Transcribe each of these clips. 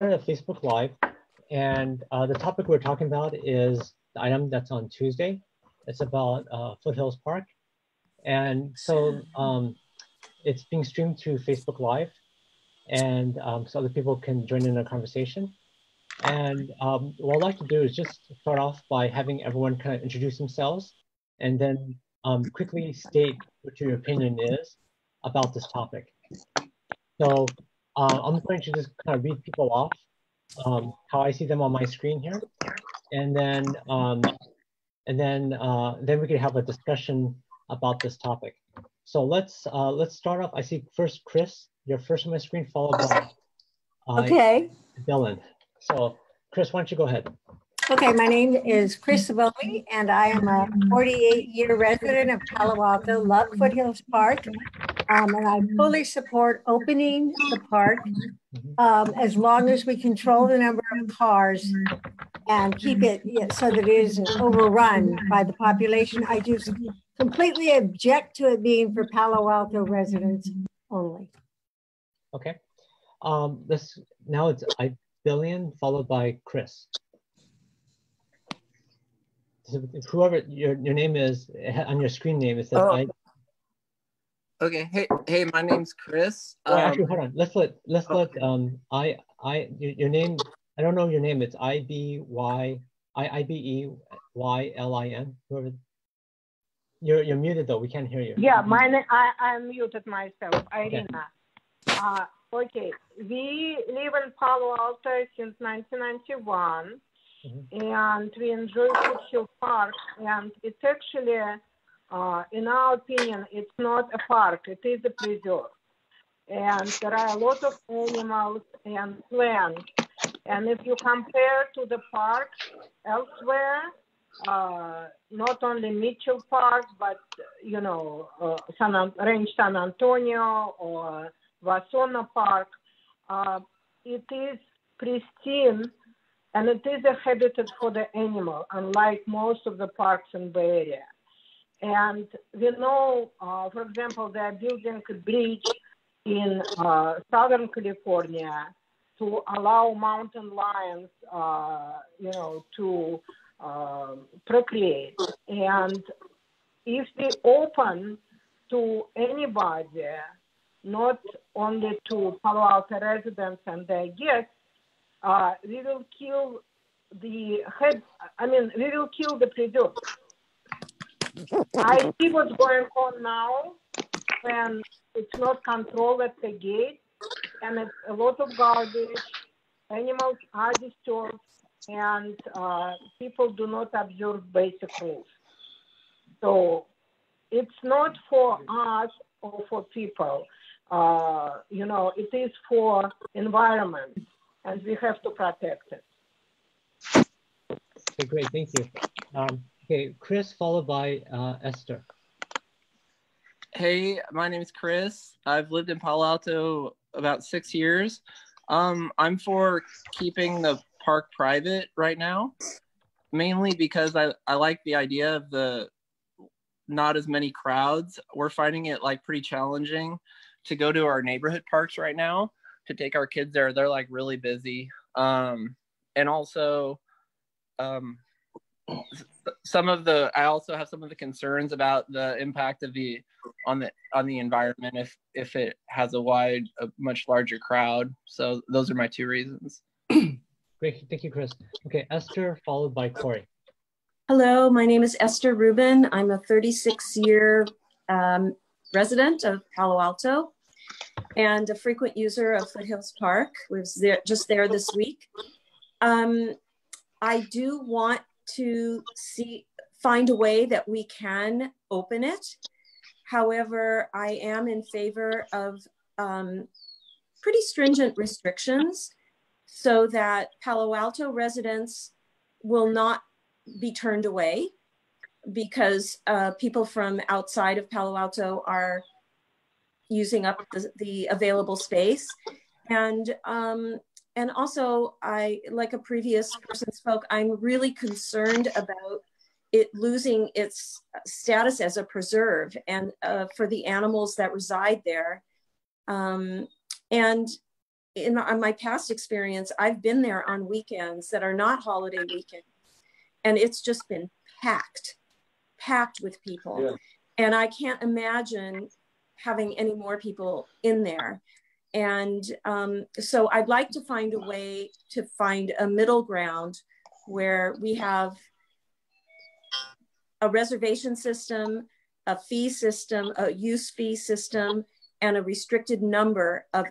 a Facebook Live, and the topic we're talking about is the item that's on Tuesday. It's about Foothills Park, and so it's being streamed through Facebook Live, and so other people can join in the conversation. And what I'd like to do is just start off by having everyone kind of introduce themselves, and then quickly state what your opinion is about this topic. So I'm going to just kind of read people off how I see them on my screen here, and then we can have a discussion about this topic. So let's start off. I see first Chris, you're first on my screen, followed by okay. Dylan. So Chris, why don't you go ahead? Okay, my name is Chris Savoli, and I am a 48-year resident of Palo Alto, love Foothills Park, and I fully support opening the park as long as we control the number of cars and keep it so that it isn't overrun by the population. I just completely object to it being for Palo Alto residents only. Okay. Now it's Billion followed by Chris. So whoever your name is on your screen name, it says Okay. Hey, my name's Chris. Actually, hold on. Let's let your name. I don't know your name. It's IBEYLIN. Whoever. You're muted though. We can't hear you. Yeah, I muted myself. Irina. Okay. We live in Palo Alto since 1991. And we enjoy Foothills Park, and it's actually, in our opinion, it's not a park, it is a preserve. And there are a lot of animals and plants. And if you compare to the parks elsewhere, not only Mitchell Park, but, you know, Range San Antonio or Wasona Park, it is pristine. And it is a habitat for the animal, unlike most of the parks in Bay Area. And we know, for example, they are building a bridge in Southern California to allow mountain lions, to procreate. And if we open to anybody, not only to Palo Alto residents and their guests, we will kill the preserve. I see what's going on now when it's not controlled at the gate, and it's a lot of garbage, animals are disturbed, and people do not observe basic rules. So it's not for us or for people. It is for environment. And we have to protect it. Okay, great, thank you. Okay, Chris followed by Esther. Hey, my name is Chris. I've lived in Palo Alto about 6 years. I'm for keeping the park private right now, mainly because I like the idea of the not as many crowds. We're finding it like pretty challenging to go to our neighborhood parks right now. To take our kids there, they're like really busy, and also I also have some of the concerns about the impact of on the environment if it has a much larger crowd. So those are my two reasons. Great, thank you, Chris. Okay, Esther followed by Corey. Hello, my name is Esther Rubin. I'm a 36-year resident of Palo Alto and a frequent user of Foothills Park. We was just there this week. I do want to find a way that we can open it. However, I am in favor of pretty stringent restrictions so that Palo Alto residents will not be turned away because people from outside of Palo Alto are using up the available space. And also, like a previous person spoke, I'm really concerned about it losing its status as a preserve and for the animals that reside there. And on my past experience, I've been there on weekends that are not holiday weekends, and it's just been packed with people. Yeah. And I can't imagine having any more people in there. And so I'd like to find a way to find a middle ground where we have a reservation system, a fee system, a use fee system, and a restricted number of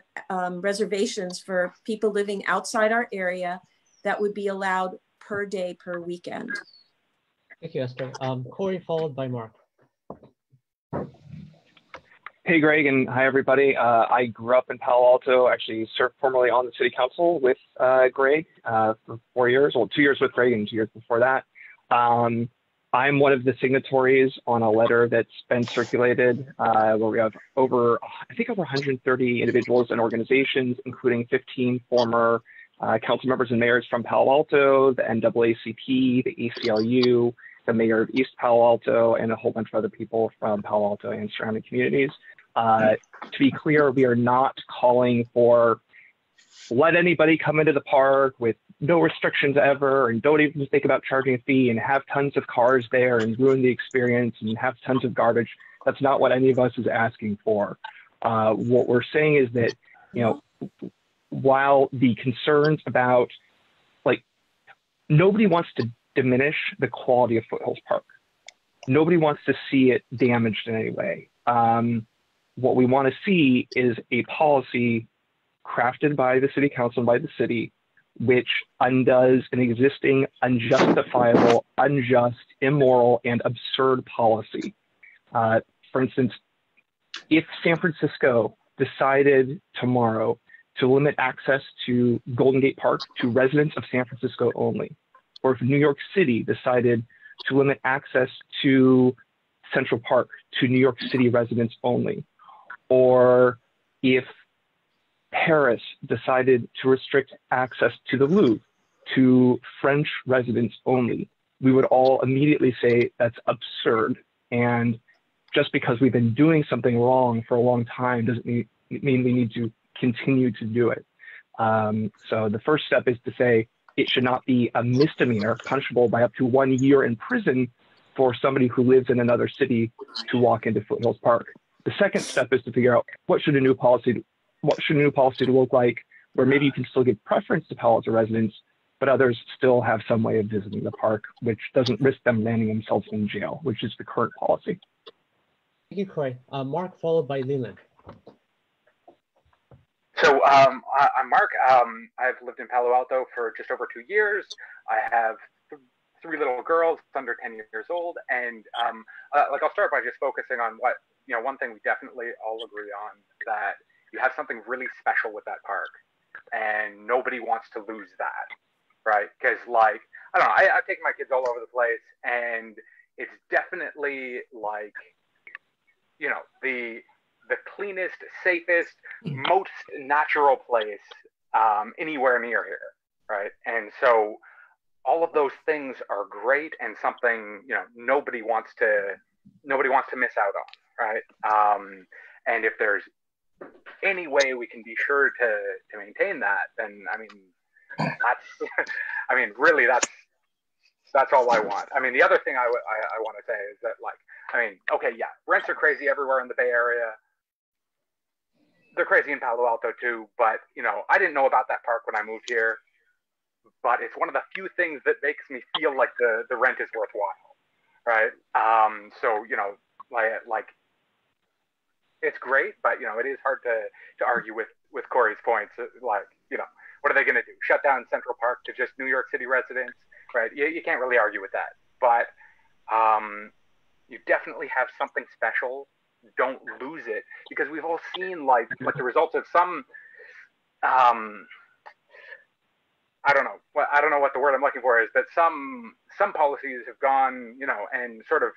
reservations for people living outside our area that would be allowed per day, per weekend. Thank you, Esther. Corey, followed by Mark. Hey, Greg, and hi, everybody. I grew up in Palo Alto, actually served formerly on the city council with Greg for 4 years, well, 2 years with Greg and 2 years before that. I'm one of the signatories on a letter that's been circulated where we have over 130 individuals and organizations, including 15 former council members and mayors from Palo Alto, the NAACP, the ACLU, the mayor of East Palo Alto, and a whole bunch of other people from Palo Alto and surrounding communities. To be clear, we are not calling for let anybody come into the park with no restrictions ever, and don't even think about charging a fee and have tons of cars there and ruin the experience and have tons of garbage. That's not what any of us is asking for. What we're saying is that, you know, while the concerns about, like, nobody wants to diminish the quality of Foothills Park. Nobody wants to see it damaged in any way. What we want to see is a policy crafted by the city council and by the city, which undoes an existing unjustifiable, unjust, immoral, and absurd policy. For instance, if San Francisco decided tomorrow to limit access to Golden Gate Park to residents of San Francisco only, or if New York City decided to limit access to Central Park to New York City residents only, or if Paris decided to restrict access to the Louvre to French residents only, we would all immediately say that's absurd. And just because we've been doing something wrong for a long time doesn't mean we need to continue to do it. So the first step is to say it should not be a misdemeanor punishable by up to 1 year in prison for somebody who lives in another city to walk into Foothills Park. The second step is to figure out what should a new policy look like, where maybe you can still give preference to Palo Alto residents, but others still have some way of visiting the park, which doesn't risk them landing themselves in jail, which is the current policy. Thank you, Corey. Mark, followed by Leland. So I'm Mark. I've lived in Palo Alto for just over 2 years. I have 3 little girls under 10 years old, and I'll start by just focusing on what, one thing we definitely all agree on, that you have something really special with that park, and nobody wants to lose that, right? Because, like, I don't know, I've taken my kids all over the place, and it's definitely like, the cleanest, safest, most natural place anywhere near here, right? And so all of those things are great and something, nobody wants to miss out on, right? And if there's any way we can be sure to maintain that, then that's really that's all I want. The other thing I want to say is that, okay, yeah, rents are crazy everywhere in the Bay Area. They're crazy in Palo Alto too, but I didn't know about that park when I moved here, but it's one of the few things that makes me feel like the rent is worthwhile, right? So it's great, but it is hard to argue with Corey's points. What are they going to do? Shut down Central Park to just New York City residents, right? You can't really argue with that, but you definitely have something special. Don't lose it, because we've all seen like the results of some I don't know what the word I'm looking for is, but some policies have gone, and sort of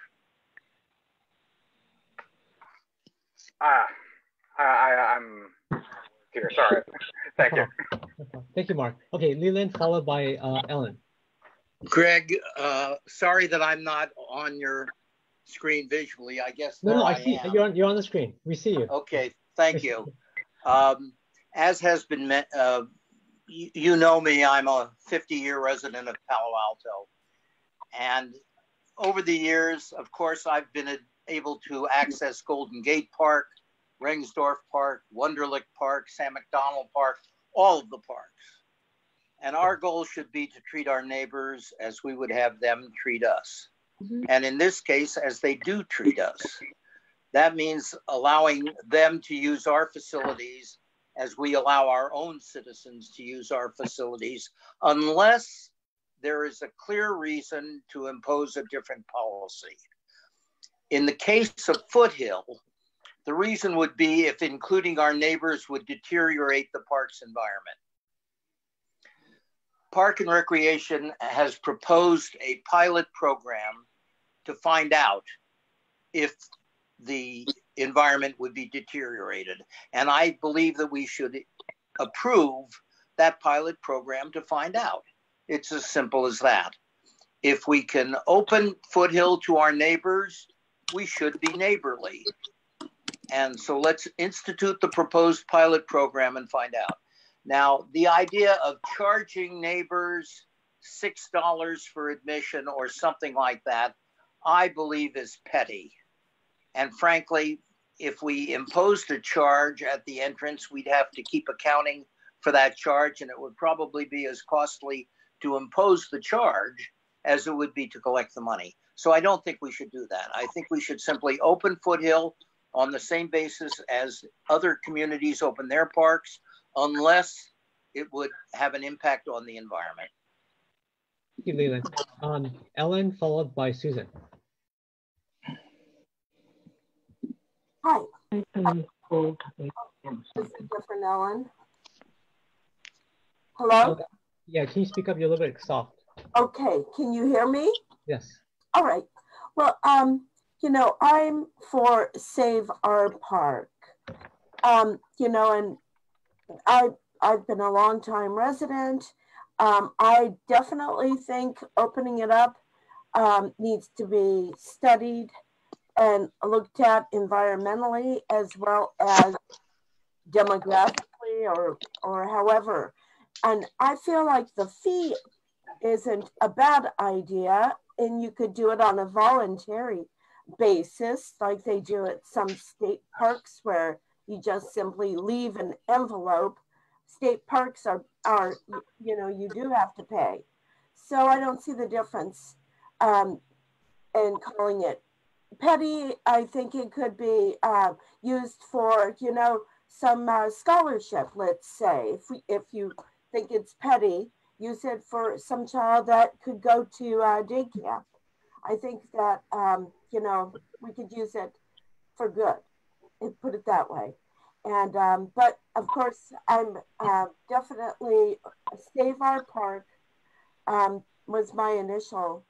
I'm here. Sorry. Thank you. Thank you, Mark. Okay, Leland, followed by Ellen. Greg, sorry that I'm not on your screen visually. I guess no, I see you're on the screen. We see you. Okay, thank you. as has been, you know me, I'm a 50-year resident of Palo Alto. And over the years, of course, I've been able to access Golden Gate Park, Rengsdorf Park, Wunderlich Park, Sam McDonald Park, all of the parks. And our goal should be to treat our neighbors as we would have them treat us. Mm-hmm. And in this case, as they do treat us. That means allowing them to use our facilities as we allow our own citizens to use our facilities, unless there is a clear reason to impose a different policy. In the case of Foothill, the reason would be if including our neighbors would deteriorate the park's environment. Park and Recreation has proposed a pilot program to find out if the environment would be deteriorated. And I believe that we should approve that pilot program to find out. It's as simple as that. If we can open Foothill to our neighbors, we should be neighborly. And so let's institute the proposed pilot program and find out. Now, the idea of charging neighbors $6 for admission or something like that, I believe is petty. And frankly, if we imposed a charge at the entrance, we'd have to keep accounting for that charge, and it would probably be as costly to impose the charge as it would be to collect the money. So I don't think we should do that. I think we should simply open Foothill on the same basis as other communities open their parks, unless it would have an impact on the environment. Thank you, Leland. Ellen, followed by Susan. Hi. This is different, Ellen. Hello? Oh, yeah, can you speak up? You're a little bit soft. Okay, can you hear me? Yes. All right. Well, you know, I'm for Save Our Park. You know, and I've been a long-time resident. I definitely think opening it up needs to be studied and looked at environmentally as well as demographically or however. And I feel like the fee isn't a bad idea, and you could do it on a voluntary basis like they do at some state parks where you just simply leave an envelope. State parks are you know, you do have to pay. So I don't see the difference in calling it petty. I think it could be used for, you know, some scholarship, let's say. If you think it's petty, use it for some child that could go to day camp. I think that, you know, we could use it for good, put it that way. And, but of course, I'm definitely Save Our Park was my initial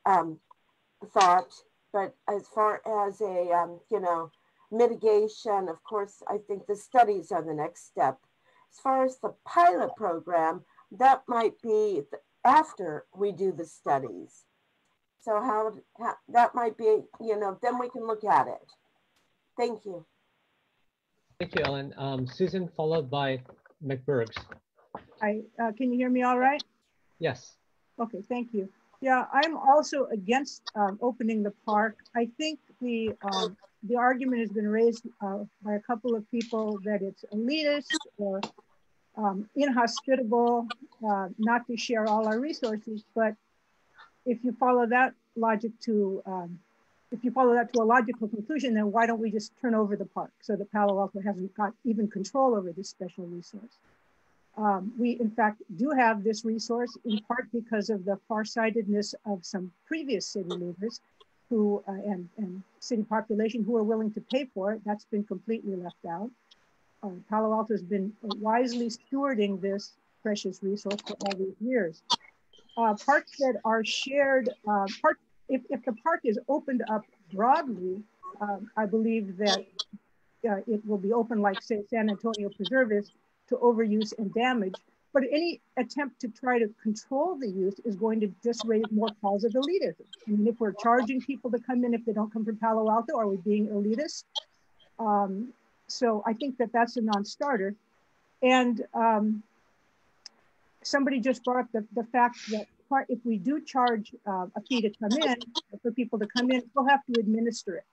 thought. But as far as a, you know, mitigation, of course, I think the studies are the next step. As far as the pilot program, that might be after we do the studies. So how that might be, you know, then we can look at it. Thank you. Thank you, Ellen. Susan, followed by McBurgs. Can you hear me all right? Yes. Okay, thank you. Yeah, I'm also against opening the park. I think the argument has been raised by a couple of people that it's elitist or inhospitable, not to share all our resources. But if you follow that logic to, if you follow that to a logical conclusion, then why don't we just turn over the park so that Palo Alto hasn't got even control over this special resource? We, in fact, do have this resource in part because of the farsightedness of some previous city leaders who, and city population who are willing to pay for it. That's been completely left out. Palo Alto has been wisely stewarding this precious resource for all these years. Parks that are shared, if the park is opened up broadly, I believe that it will be open like, say, San Antonio Preserve is, to overuse and damage. But any attempt to try to control the use is going to just raise more calls of elitism. I mean, if we're charging people to come in if they don't come from Palo Alto, are we being elitist? So I think that that's a non-starter. And somebody just brought up the fact that if we do charge a fee to come in, for people to come in, we'll have to administer it.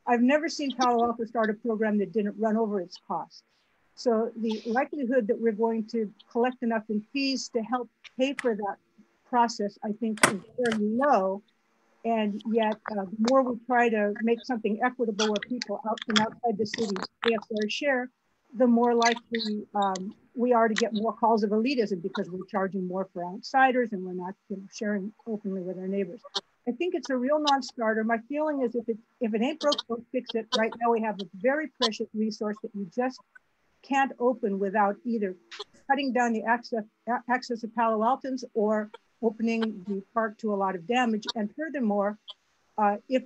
I've never seen Palo Alto start a program that didn't run over its cost. So the likelihood that we're going to collect enough in fees to help pay for that process, I think, is very low. And yet, the more we try to make something equitable where people out from outside the city pay a fair share, the more likely we are to get more calls of elitism because we're charging more for outsiders and we're not, sharing openly with our neighbors. I think it's a real non-starter. My feeling is if it ain't broke, don't fix it. Right now, we have a very precious resource that you just can't open without either cutting down the access of Palo Altans or opening the park to a lot of damage. And furthermore, if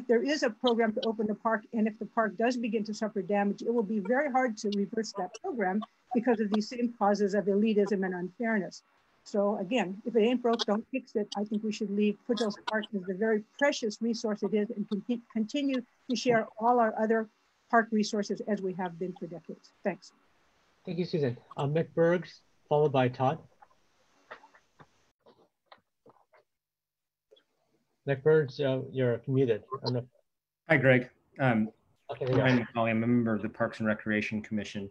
there is a program to open the park, and if the park does begin to suffer damage, it will be very hard to reverse that program because of these same causes of elitism and unfairness. So again, if it ain't broke, don't fix it. I think we should leave Foothills Park as the very precious resource it is and continue to share all our other park resources as we have been for decades. Thanks. Thank you, Susan. McBurgs, followed by Todd. McBurgs, you're muted. Hi, Greg. Okay, Ryan McCauley, I'm a member of the Parks and Recreation Commission.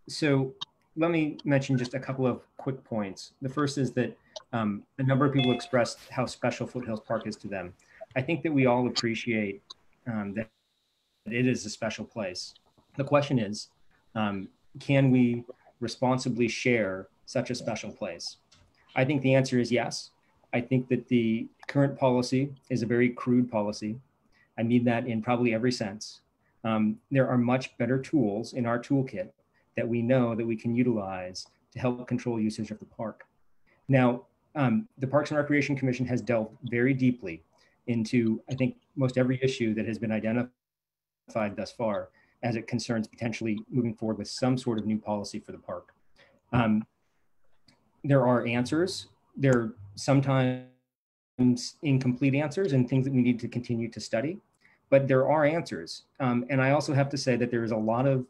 So let me mention just a couple of quick points. The first is that a number of people expressed how special Foothills Park is to them. I think that we all appreciate that it is a special place. The question is, can we responsibly share such a special place? I think the answer is yes. I think that the current policy is a very crude policy. I mean that in probably every sense. There are much better tools in our toolkit that we know that we can utilize to help control usage of the park. Now, the Parks and Recreation Commission has delved very deeply into, I think, most every issue that has been identified thus far as it concerns potentially moving forward with some sort of new policy for the park. There are answers. There are sometimes incomplete answers and things that we need to continue to study, but there are answers. And I also have to say that there is a lot of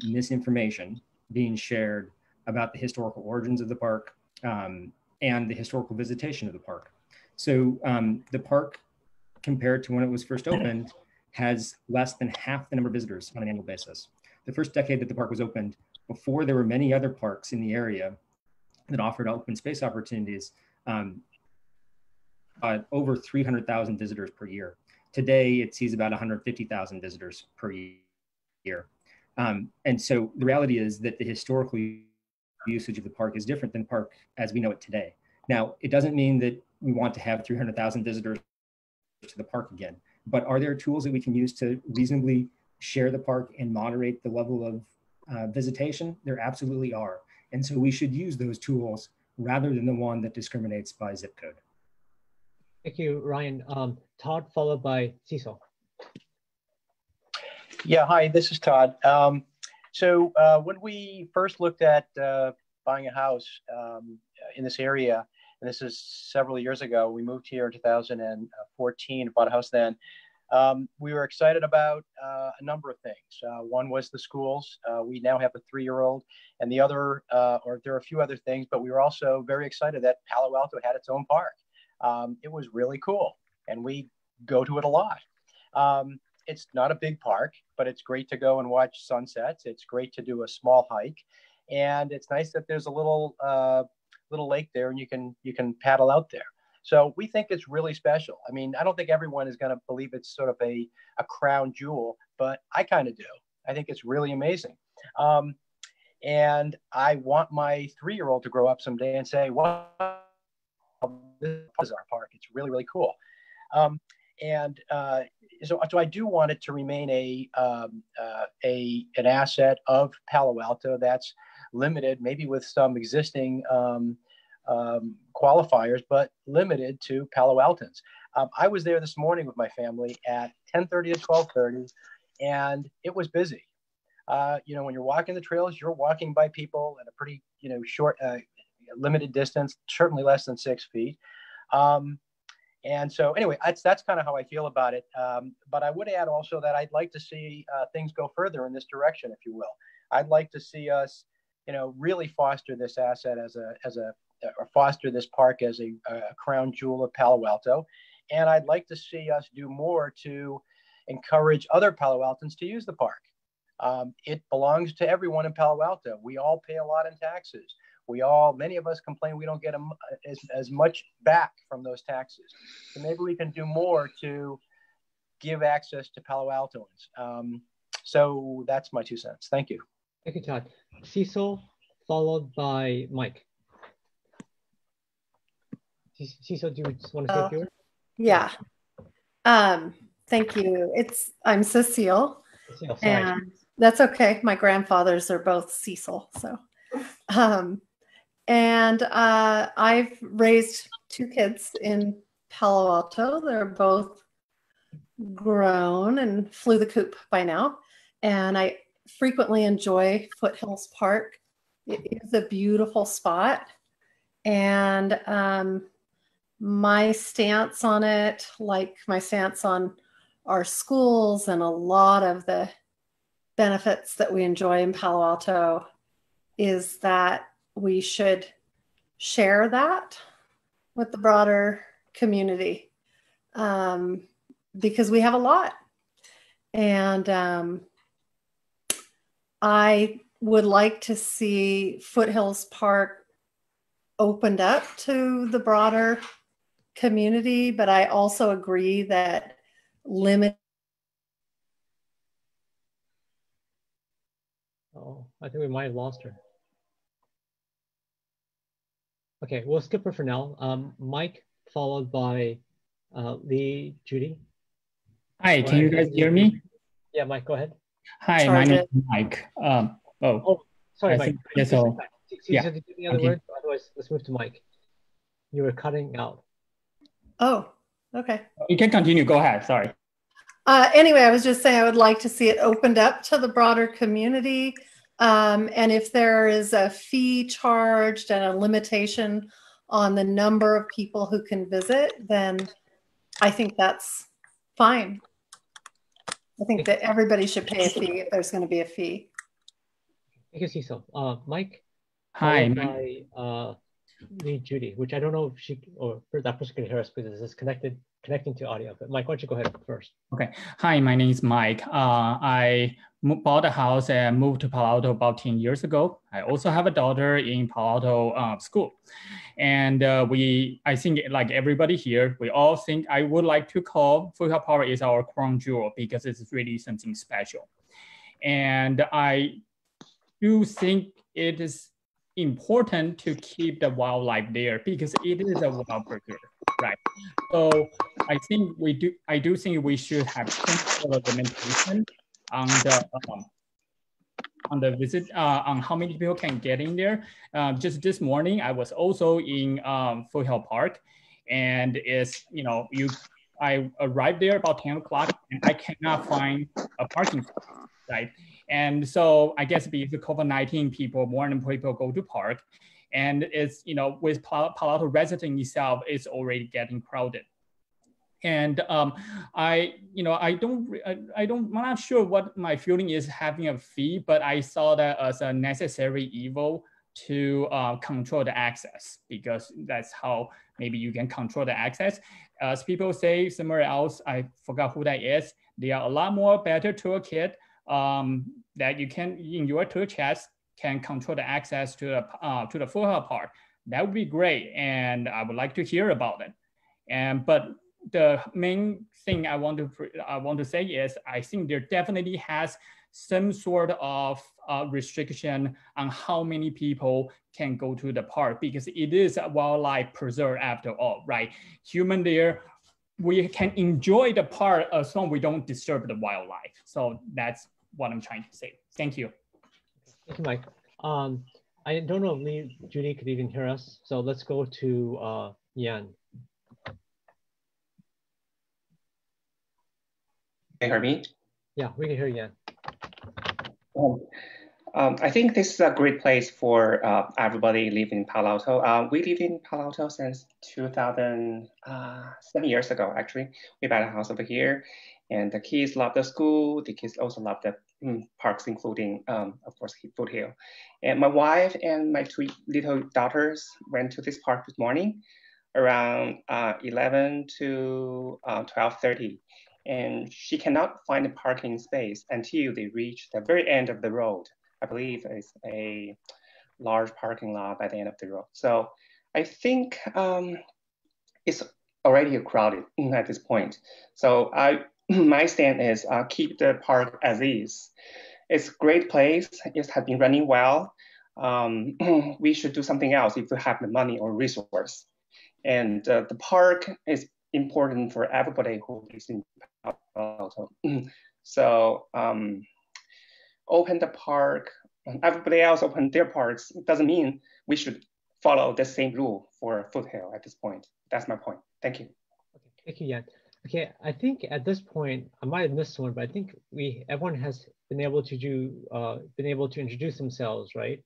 misinformation being shared about the historical origins of the park and the historical visitation of the park. So the park, compared to when it was first opened, has less than half the number of visitors on an annual basis. The first decade that the park was opened, before there were many other parks in the area that offered open space opportunities, over 300,000 visitors per year. Today, it sees about 150,000 visitors per year. And so the reality is that the historical usage of the park is different than the park as we know it today. Now, it doesn't mean that we want to have 300,000 visitors to the park again, but are there tools that we can use to reasonably share the park and moderate the level of visitation? There absolutely are. And so we should use those tools rather than the one that discriminates by zip code. Thank you, Ryan. Todd, followed by Cecil. Yeah, hi, this is Todd. So when we first looked at buying a house in this area, and this is several years ago, we moved here in 2014, bought a house then. We were excited about a number of things. One was the schools. We now have a 3-year-old, and the other, or there are a few other things, but we were also very excited that Palo Alto had its own park. It was really cool, and we go to it a lot. It's not a big park, but it's great to go and watch sunsets. It's great to do a small hike, and it's nice that there's a little lake there, and you can paddle out there. So we think it's really special. I mean, I don't think everyone is going to believe it's sort of a crown jewel, but I kind of do. I think it's really amazing. And I want my 3-year-old to grow up someday and say, wow, this is our park. It's really, really cool. So I do want it to remain an asset of Palo Alto that's limited, maybe with some existing qualifiers, but limited to Palo Altans. I was there this morning with my family at 10:30 to 12:30, and it was busy. When you're walking the trails, you're walking by people at a pretty, short, limited distance, certainly less than 6 feet. And so anyway, that's kind of how I feel about it. But I would add also that I'd like to see things go further in this direction, if you will. I'd like to see us, really foster this asset or foster this park as a crown jewel of Palo Alto. And I'd like to see us do more to encourage other Palo Altans to use the park. It belongs to everyone in Palo Alto. We all pay a lot in taxes. Many of us complain we don't get as much back from those taxes. So maybe we can do more to give access to Palo Altoans. So that's my 2 cents. Thank you. Thank you, Todd. Cecil, followed by Mike. Cecil, do you just want to say a few words? Yeah. Thank you. I'm Cecile. Cecile, sorry. And that's okay. My grandfathers are both Cecil. So, and I've raised 2 kids in Palo Alto. They're both grown and flew the coop by now. And I frequently enjoy Foothills Park. It is a beautiful spot. And my stance on it, like my stance on our schools and a lot of the benefits that we enjoy in Palo Alto, is that we should share that with the broader community, because we have a lot. And I would like to see Foothills Park opened up to the broader community, but I also agree that limit. Oh, I think we might have lost her. Okay, we'll skip her for now. Mike, followed by Lee, Judy. Hi, can you guys hear me? Yeah, Mike, go ahead. Hi, my name is Mike. Sorry, I Mike. think that's all. Yeah. Did you have any other words? Otherwise, let's move to Mike. You were cutting out. Oh, okay. You can continue. Go ahead. Sorry. Anyway, I was just saying I would like to see it opened up to the broader community. And if there is a fee charged and a limitation on the number of people who can visit, then I think that's fine. I think that everybody should pay a fee if there's going to be a fee. Thank you, Cecil. Mike? Hi. By Lee, Judy, which I don't know if she or that person can hear us because it's connecting to audio. But Mike, why don't you go ahead first? Okay. Hi, my name is Mike. I bought a house and moved to Palo Alto about 10 years ago. I also have a daughter in Palo Alto school. And I think like everybody here, we all think I would like to call Foothills Park is our crown jewel because it's really something special. And I do think it is important to keep the wildlife there because it is a wild preserve, right? So I do think we should have some sort of limitation on the visit, on how many people can get in there. Just this morning, I was also in Foothills Park, and I arrived there about 10 o'clock, and I cannot find a parking spot, right? And so I guess because of COVID-19, more and more people go to park, and it's with Palo Alto resident itself, it's already getting crowded. And I'm not sure what my feeling is having a fee, but I saw that as a necessary evil to control the access, because that's how maybe you can control the access. As people say somewhere else, I forgot who that is, there are a lot more better toolkit that you can, in your tool chest, can control the access to the Foothills Park. That would be great, and I would like to hear about it. But the main thing I want to say is I think there definitely has some sort of restriction on how many people can go to the park, because it is a wildlife preserve after all, right? Human there, we can enjoy the park as long as we don't disturb the wildlife. So that's what I'm trying to say. Thank you. Thank you, Mike. I don't know if Judy could even hear us. So let's go to Yan. Can you hear me? Yeah, we can hear you, Yan. I think this is a great place for everybody living in Palo Alto. We lived in Palo Alto since 7 years ago, actually. We bought a house over here, and the kids love the school. The kids also love the parks, including, of course, Foothill. And my wife and my 2 little daughters went to this park this morning around 11 to 12:30. And she cannot find a parking space until they reach the very end of the road. I believe it's a large parking lot by the end of the road. So I think it's already crowded at this point. So my stand is keep the park as is. It's a great place. It has been running well. We should do something else if we have the money or resource. And the park is important for everybody who lives in Palo Alto. So open the park, everybody else open their parks. It doesn't mean we should follow the same rule for Foothill at this point. That's my point. Thank you. Okay, thank you, Yan. Okay, I think at this point, I might have missed one, but I think everyone has been able to introduce themselves, right?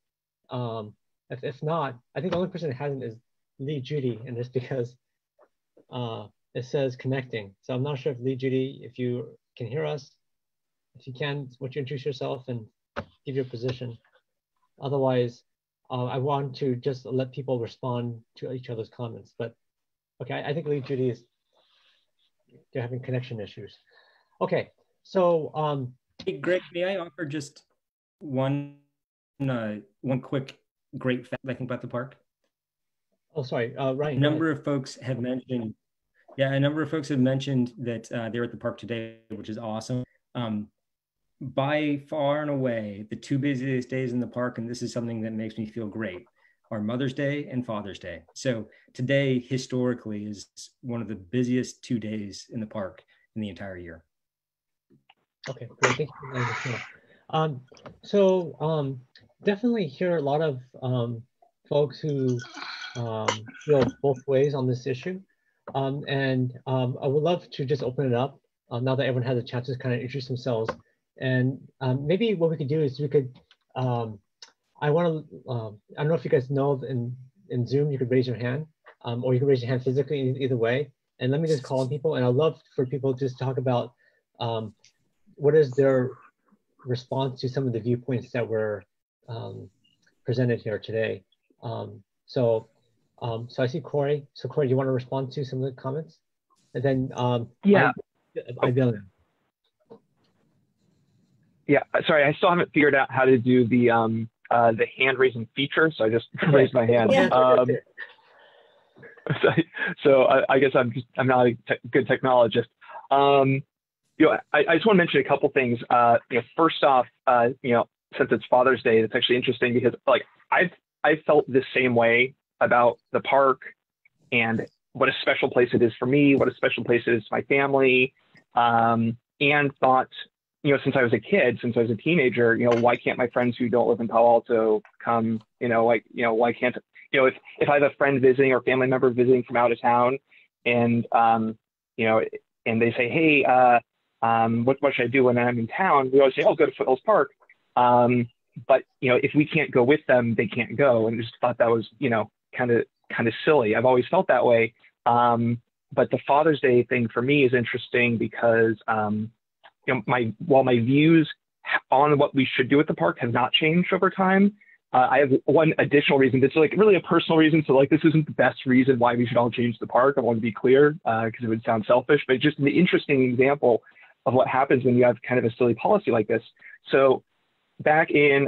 If not, I think the only person that hasn't is Lee Judy, and it's because it says connecting. So I'm not sure if Lee Judy, if you can hear us. If you can, would you introduce yourself and give your position? Otherwise, I want to just let people respond to each other's comments. But okay, I think Lee Judy they're having connection issues. Okay, so hey, Greg, may I offer just one quick great fact I think about the park? Oh, sorry, Ryan. A number of folks have mentioned, a number of folks have mentioned that they're at the park today, which is awesome. By far and away, the 2 busiest days in the park, and this is something that makes me feel great, are Mother's Day and Father's Day. So today, historically, is one of the busiest 2 days in the park in the entire year. Okay, great. Thank you. So definitely hear a lot of folks who feel both ways on this issue. And I would love to just open it up now that everyone has a chance to kind of introduce themselves. And maybe what we could do is we could, I don't know if you guys know in Zoom, you could raise your hand or you can raise your hand physically either way. And let me just call on people. And I'd love for people to just talk about what is their response to some of the viewpoints that were presented here today. So I see Corey. So Corey, do you want to respond to some of the comments? And then Yeah, sorry, I still haven't figured out how to do the hand raising feature, so I just raised my hand. So I guess I'm not a good technologist. I just want to mention a couple things. First off, since it's Father's Day, it's actually interesting because I've felt the same way about the park and what a special place it is for me, what a special place it is to my family, and thought, since I was a kid, since I was a teenager, why can't my friends who don't live in Palo Alto come, why can't, if I have a friend visiting or family member visiting from out of town and, and they say, hey, what should I do when I'm in town? We always say, oh, go to Foothills Park. But, if we can't go with them, they can't go. And just thought that was, kind of silly. I've always felt that way. But the Father's Day thing for me is interesting because, while my views on what we should do at the park have not changed over time, I have one additional reason. This is really a personal reason. So this isn't the best reason why we should all change the park. I want to be clear because it would sound selfish, but just an interesting example of what happens when you have kind of a silly policy like this. So back in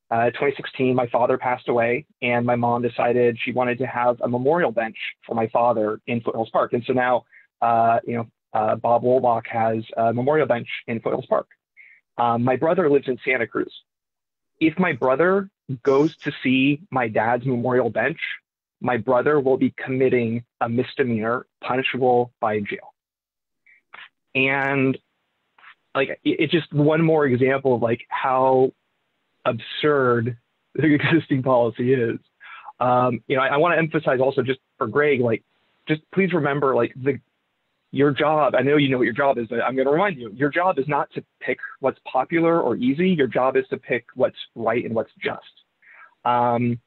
2016, my father passed away and my mom decided she wanted to have a memorial bench for my father in Foothills Park. And so now, Bob Wolbach has a memorial bench in Foothills Park. My brother lives in Santa Cruz. If my brother goes to see my dad's memorial bench, my brother will be committing a misdemeanor punishable by jail. And it's just one more example of how absurd the existing policy is. I want to emphasize also just for Greg, just please remember your job, I know you know what your job is, but I'm going to remind you, your job is not to pick what's popular or easy. Your job is to pick what's right and what's just. And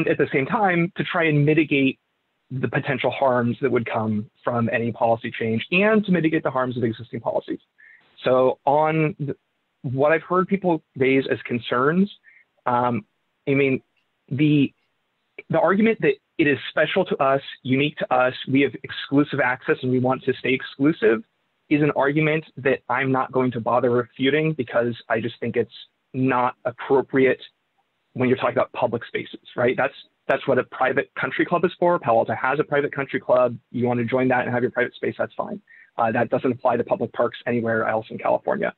at the same time, to try and mitigate the potential harms that would come from any policy change and to mitigate the harms of existing policies. So on what I've heard people raise as concerns, I mean, the argument that it is special to us, unique to us, we have exclusive access and we want to stay exclusive is an argument that I'm not going to bother refuting because I just think it's not appropriate when you're talking about public spaces, right? That's what a private country club is for. Palo Alto has a private country club. You want to join that and have your private space, that's fine. That doesn't apply to public parks anywhere else in California.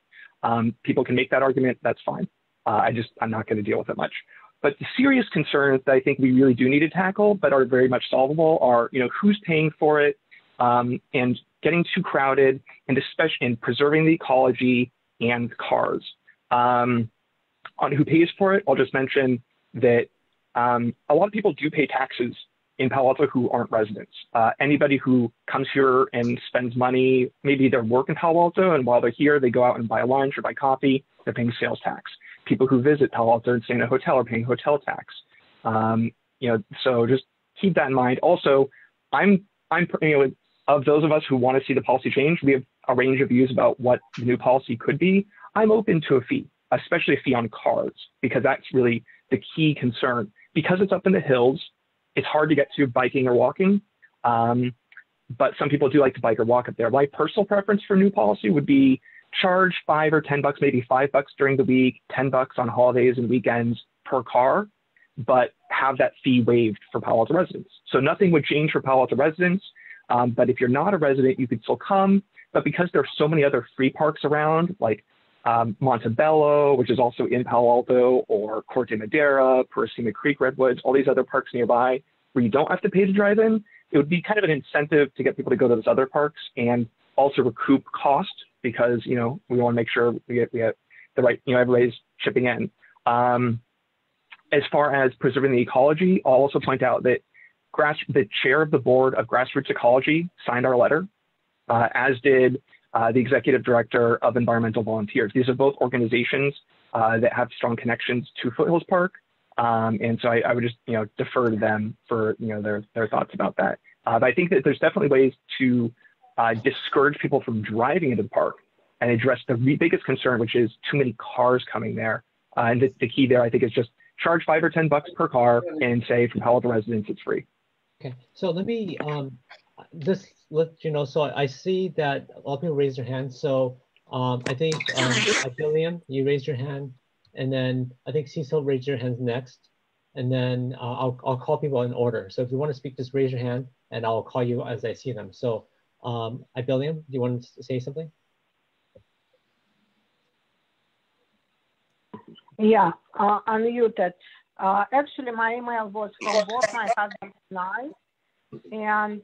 People can make that argument, that's fine. I'm not going to deal with it much. But the serious concerns that I think we really do need to tackle, but are very much solvable, are who's paying for it, and getting too crowded, and especially in preserving the ecology and cars. On who pays for it, I'll just mention that a lot of people do pay taxes in Palo Alto who aren't residents. Anybody who comes here and spends money, maybe they work in Palo Alto, and while they're here, they go out and buy lunch or buy coffee, they're paying sales tax. People who visit Palo Alto and stay in a hotel are paying hotel tax. So just keep that in mind. Also, I'm of those of us who want to see the policy change, we have a range of views about what the new policy could be. I'm open to a fee, especially a fee on cars, because that's really the key concern. Because it's up in the hills, it's hard to get to biking or walking, but some people do like to bike or walk up there. My personal preference for new policy would be charge $5 or $10, maybe $5 during the week, $10 on holidays and weekends per car, but have that fee waived for Palo Alto residents. So nothing would change for Palo Alto residents, but if you're not a resident, you could still come. But because there are so many other free parks around, like non-Palo, which is also in Palo Alto, or Corte Madera, Purasima Creek, Redwoods, all these other parks nearby where you don't have to pay to drive in, it would be kind of an incentive to get people to go to those other parks and also recoup cost, because we want to make sure we get the right, everybody's chipping in. As far as preserving the ecology, I'll also point out that the chair of the board of Grassroots Ecology signed our letter, as did the executive director of Environmental Volunteers. These are both organizations that have strong connections to Foothills Park. And so I would just, defer to them for, their thoughts about that. But I think that there's definitely ways to discourage people from driving into the park and address the biggest concern, which is too many cars coming there. And the key there, I think, is just charge $5 or $10 per car and say from Palo Alto residents, it's free. Okay, so let me just let you know. So I see that a lot of people raise their hands. So I think William, you raised your hand, and then I think Cecil raised your hands next, and then I'll call people in order. So if you want to speak, just raise your hand, and I'll call you as I see them. So William, do you want to say something? Yeah, unmuted. Actually, my email was from both my husband and I. And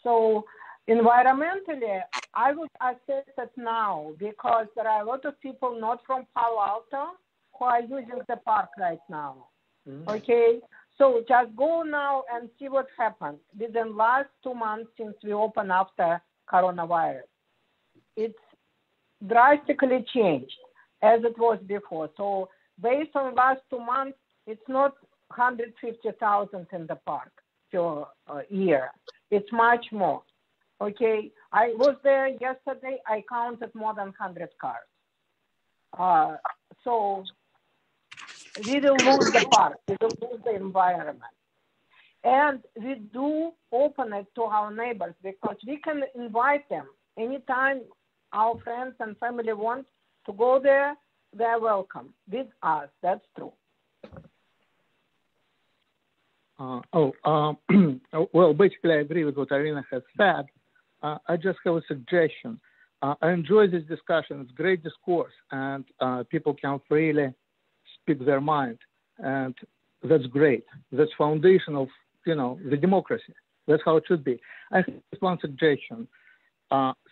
so environmentally, I would assess it now because there are a lot of people not from Palo Alto who are using the park right now. Okay, so just go now and see what happened within the last 2 months since we opened after coronavirus. It's drastically changed as it was before. So based on last 2 months, it's not 150,000 in the park per year. It's much more. Okay, I was there yesterday. I counted more than 100 cars. So we will lose the park. We will lose the environment. And we do open it to our neighbors because we can invite them anytime our friends and family want to go there. They're welcome with us. That's true. Well, basically, I agree with what Irina has said. I just have a suggestion. I enjoy this discussion. It's great discourse, and people can freely speak their mind, and that's great. That's foundation of the democracy. That's how it should be. I have one suggestion.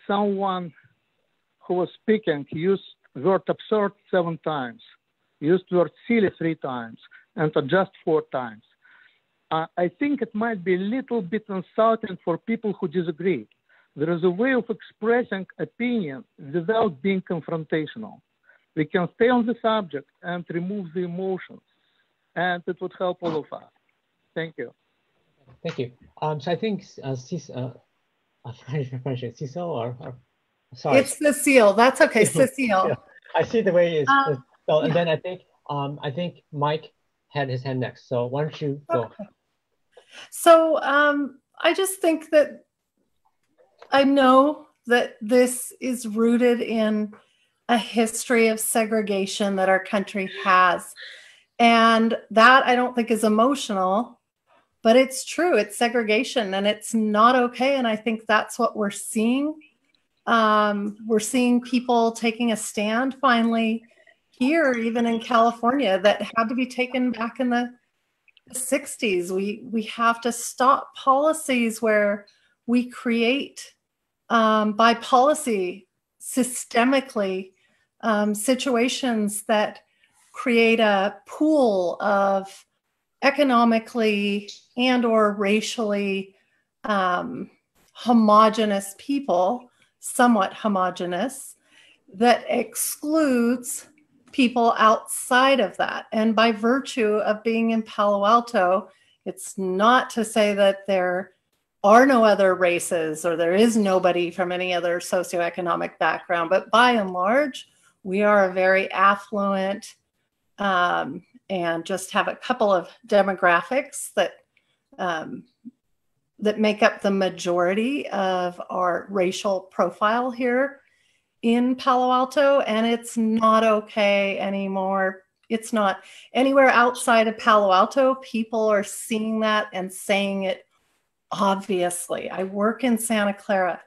Someone who was speaking used the word absurd 7 times, used the word silly 3 times, and adjust 4 times. I think it might be a little bit insulting for people who disagree. There is a way of expressing opinion without being confrontational. We can stay on the subject and remove the emotions, and it would help all of us. Thank you. Thank you. So I think Cecil, or sorry. It's Cecile. That's okay, Cecile. Yeah, I see the way it's spelled. And then I think Mike had his hand next. So why don't you go? Okay. So I just think that I know that this is rooted in a history of segregation that our country has. And that I don't think is emotional, but it's true. It's segregation and it's not okay. And I think that's what we're seeing. We're seeing people taking a stand finally here, even in California, that had to be taken back in the 60s. We have to stop policies where we create by policy systemically situations that create a pool of economically and or racially homogenous people, somewhat homogenous, that excludes people outside of that. And by virtue of being in Palo Alto, it's not to say that there are no other races or there is nobody from any other socioeconomic background, but by and large, we are a very affluent and just have a couple of demographics that that make up the majority of our racial profile here in Palo Alto, and it's not okay anymore. It's not anywhere outside of Palo Alto. People are seeing that and saying it obviously. I work in Santa Clara.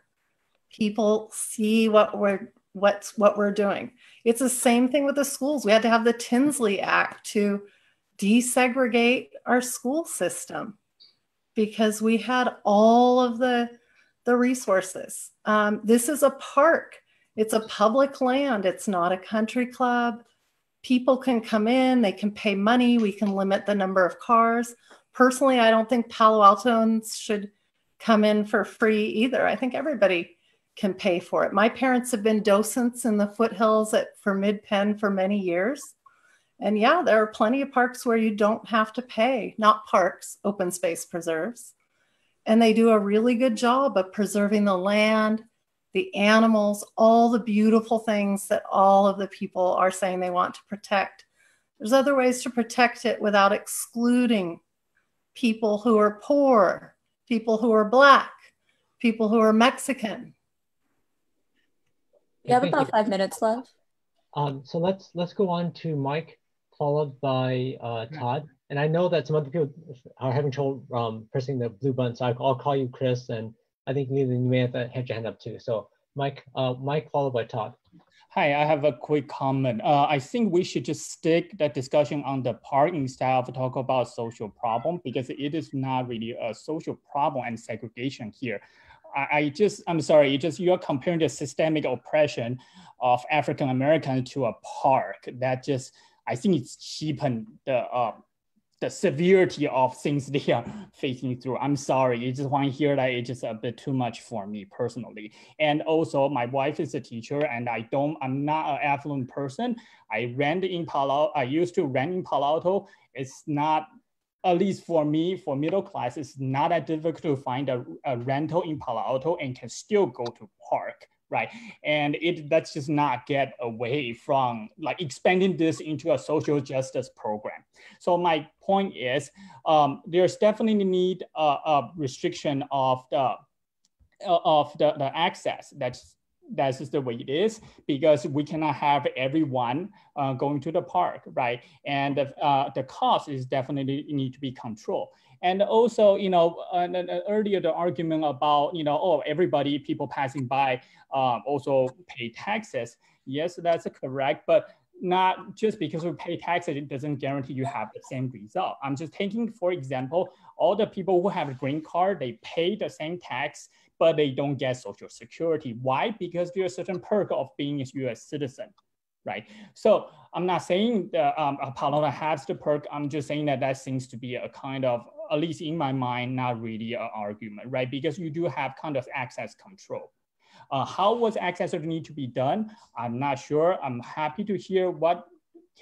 People see what we're doing. It's the same thing with the schools. We had to have the Tinsley Act to desegregate our school system because we had all of the resources. This is a park. It's a public land. It's not a country club. People can come in, they can pay money. We can limit the number of cars. Personally, I don't think Palo Altoans should come in for free either. I think everybody can pay for it. My parents have been docents in the foothills for Mid-Penn for many years. And yeah, there are plenty of parks where you don't have to pay, not parks, open space preserves. And they do a really good job of preserving the land, the animals, all the beautiful things that all of the people are saying they want to protect. There's other ways to protect it without excluding people who are poor, people who are Black, people who are Mexican. We have about 5 minutes left. So let's go on to Mike, followed by Todd. And I know that some other people are having trouble pressing the blue button, so I'll call you Chris, and I think Leland, you may have to have your hand up too. So Mike followed by Todd. Hi, I have a quick comment. I think we should just stick the discussion on the park instead of talk about social problem, because it is not really a social problem and segregation here. I'm sorry, you're comparing the systemic oppression of African Americans to a park. That just, I think it's cheapened the severity of things they are facing through. I'm sorry, you just want to hear that. It's just a bit too much for me personally. And also my wife is a teacher and I'm not an affluent person. I used to rent in Palo Alto. It's not, at least for me, for middle class, it's not that difficult to find a rental in Palo Alto and can still go to park, right? And let's just not get away from like expanding this into a social justice program. So my point is, there's definitely need a restriction of the access. That's just the way it is, because we cannot have everyone going to the park, right? And the cost is definitely need to be controlled. And also, earlier the argument about, people passing by also pay taxes. Yes, that's correct, but not just because we pay taxes, it doesn't guarantee you have the same result. I'm just taking, for example, all the people who have a green card, they pay the same tax, but they don't get Social Security. Why? Because there's a certain perk of being a US citizen, right? So I'm not saying that Palo Alto has the perk. I'm just saying that that seems to be a kind of, at least in my mind, not really an argument, right? Because you do have kind of access control. How was access need to be done? I'm not sure. I'm happy to hear what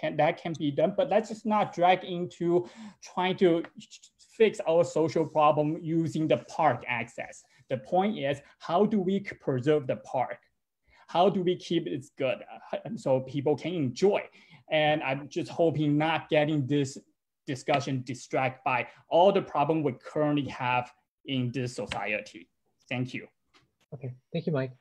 that can be done, but let's just not drag into trying to fix our social problem using the park access. The point is, how do we preserve the park? How do we keep it good so people can enjoy? And I'm just hoping not getting this discussion distracted by all the problem we currently have in this society. Thank you. Okay, thank you, Mike.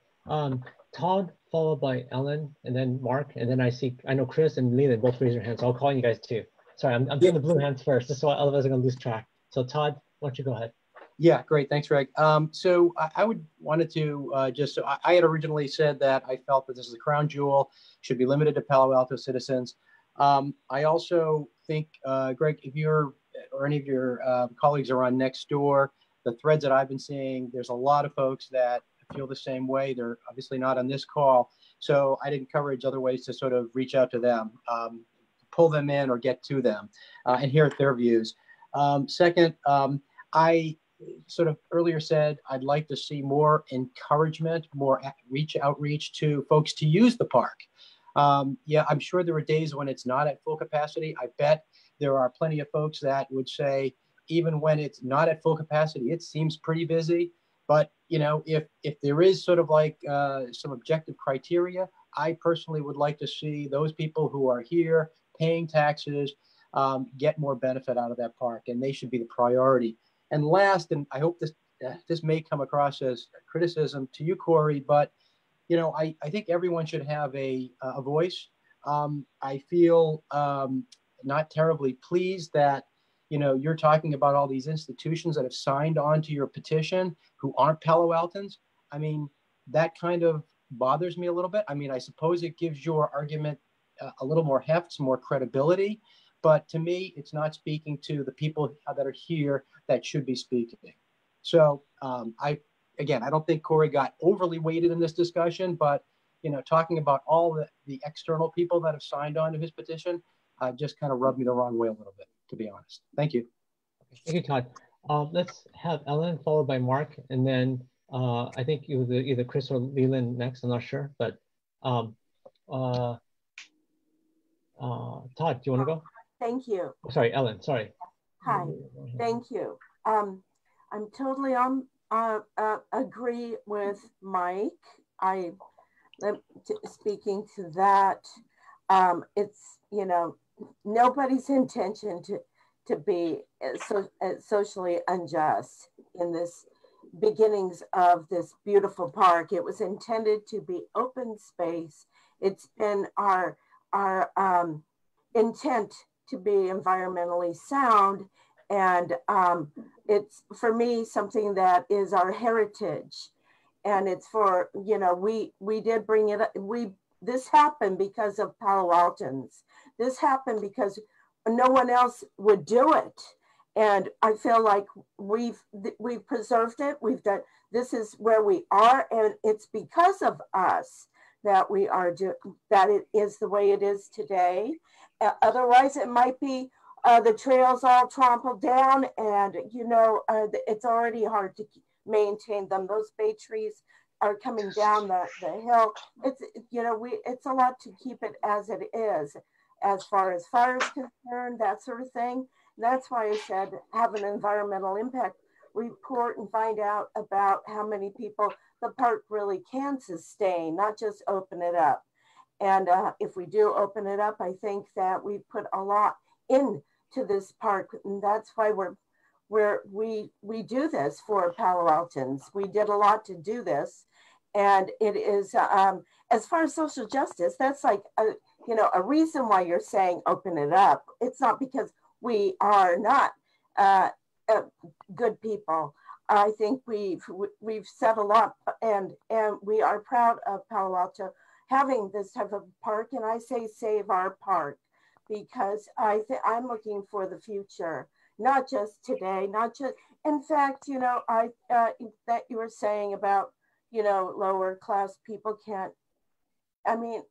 Todd, followed by Ellen, and then Mark, and then I know Chris and Leland both raise their hands, so I'll call you guys too. Sorry, I'm doing the blue hands first, just so otherwise I'm gonna lose track. So Todd, why don't you go ahead? Yeah, great. Thanks, Greg. So I wanted to I had originally said that I felt that this is a crown jewel, should be limited to Palo Alto citizens. I also think, Greg, if you're or any of your colleagues are on Nextdoor, the threads that I've been seeing, there's a lot of folks that feel the same way. They're obviously not on this call. So I'd encourage other ways to sort of reach out to them, pull them in or get to them and hear their views. Second, I sort of earlier said I'd like to see more encouragement, more outreach to folks to use the park. Yeah, I'm sure there are days when it's not at full capacity. I bet there are plenty of folks that would say, even when it's not at full capacity, it seems pretty busy. But you know, if there is sort of like some objective criteria, I personally would like to see those people who are here paying taxes get more benefit out of that park, and they should be the priority. And last, and I hope this may come across as criticism to you, Corey, but you know, I think everyone should have a voice. I feel not terribly pleased that, you know, you're talking about all these institutions that have signed on to your petition who aren't Palo Altans. I mean, that kind of bothers me a little bit. I mean, I suppose it gives your argument a little more heft, some more credibility, but to me, it's not speaking to the people that are here that should be speaking. So again, I don't think Corey got overly weighted in this discussion, but you know, talking about all the external people that have signed on to his petition just kind of rubbed me the wrong way a little bit, to be honest. Thank you. Thank you, Todd. Let's have Ellen followed by Mark, and then I think either Chris or Leland next. I'm not sure, but Todd, do you want to go? Thank you. Oh, sorry, Ellen. Sorry. Hi. Thank you. I'm totally agree with Mike. Speaking to that, it's, you know, nobody's intention to be socially unjust in this beginnings of this beautiful park. It was intended to be open space. It's been our intent to be environmentally sound, and it's for me something that is our heritage. And it's for, you know, we did bring it up. This happened because of Palo Altans. This happened because no one else would do it. And I feel like we've preserved it. We've done, this is where we are. And it's because of us that we are, that it is the way it is today. Otherwise it might be the trails all trampled down, and, you know, it's already hard to maintain them. Those bay trees are coming down the hill. It's, you know, it's a lot to keep it as it is, as far as fire is concerned, that sort of thing. And that's why I said have an environmental impact report and find out about how many people the park really can sustain, not just open it up. And if we do open it up, I think that we put a lot into this park, and that's why we do this for Palo Altans. We did a lot to do this, and it is as far as social justice. That's like you know, a reason why you're saying open it up. It's not because we are not good people. I think we've said a lot, and we are proud of Palo Alto having this type of park. And I say save our park, because I'm looking for the future, not just today, not just, in fact, you know, that you were saying about, you know, lower class people can't, I mean,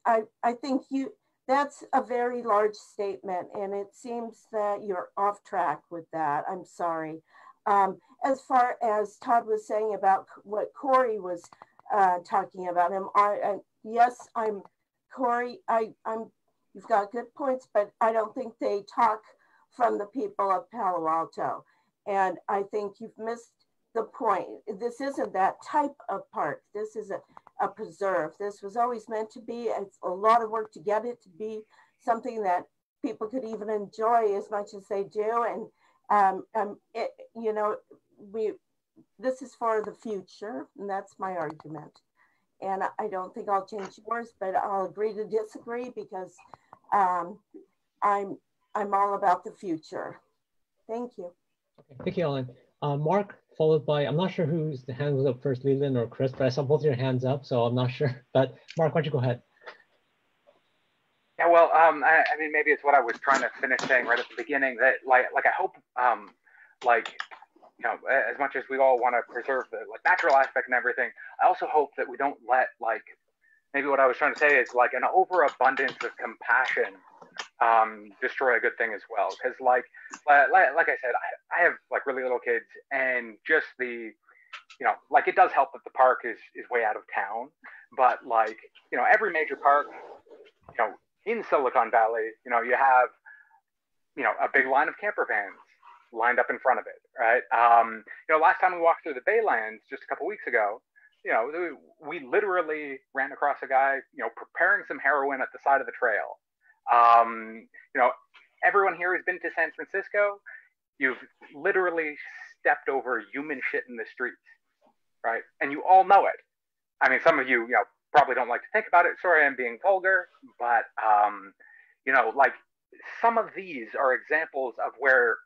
I think that's a very large statement, and it seems that you're off track with that. I'm sorry. As far as Todd was saying about what Corey was talking about him, yes, I'm Corey. You've got good points, but I don't think they talk from the people of Palo Alto, and I think you've missed the point. This isn't that type of park. This is a preserve. This was always meant to be. It's a lot of work to get it to be something that people could even enjoy as much as they do. And you know, this is for the future, and that's my argument. And I don't think I'll change yours, but I'll agree to disagree because I'm all about the future. Thank you. Okay, thank you, Ellen. Mark, followed by, I'm not sure whose hand was up first, Leland or Chris, but I saw both your hands up, so I'm not sure. But Mark, why don't you go ahead? Yeah, well, I mean, maybe it's what I was trying to finish saying right at the beginning, that like I hope, like, you know, as much as we all want to preserve the natural aspect and everything, I also hope that we don't let, like, maybe what I was trying to say is like an overabundance of compassion destroy a good thing as well. Because like I said, I have like really little kids, and just the, you know, like, it does help that the park is way out of town, but like, you know, every major park, you know, in Silicon Valley, you know, you have, you know, a big line of camper vans lined up in front of it, right? You know, last time we walked through the Baylands just a couple weeks ago, you know, we literally ran across a guy, you know, preparing some heroin at the side of the trail. You know, everyone here has been to San Francisco. You've literally stepped over human shit in the streets, right? And you all know it. I mean, some of you, you know, probably don't like to think about it. Sorry, I'm being vulgar, but, you know, like, some of these are examples of where,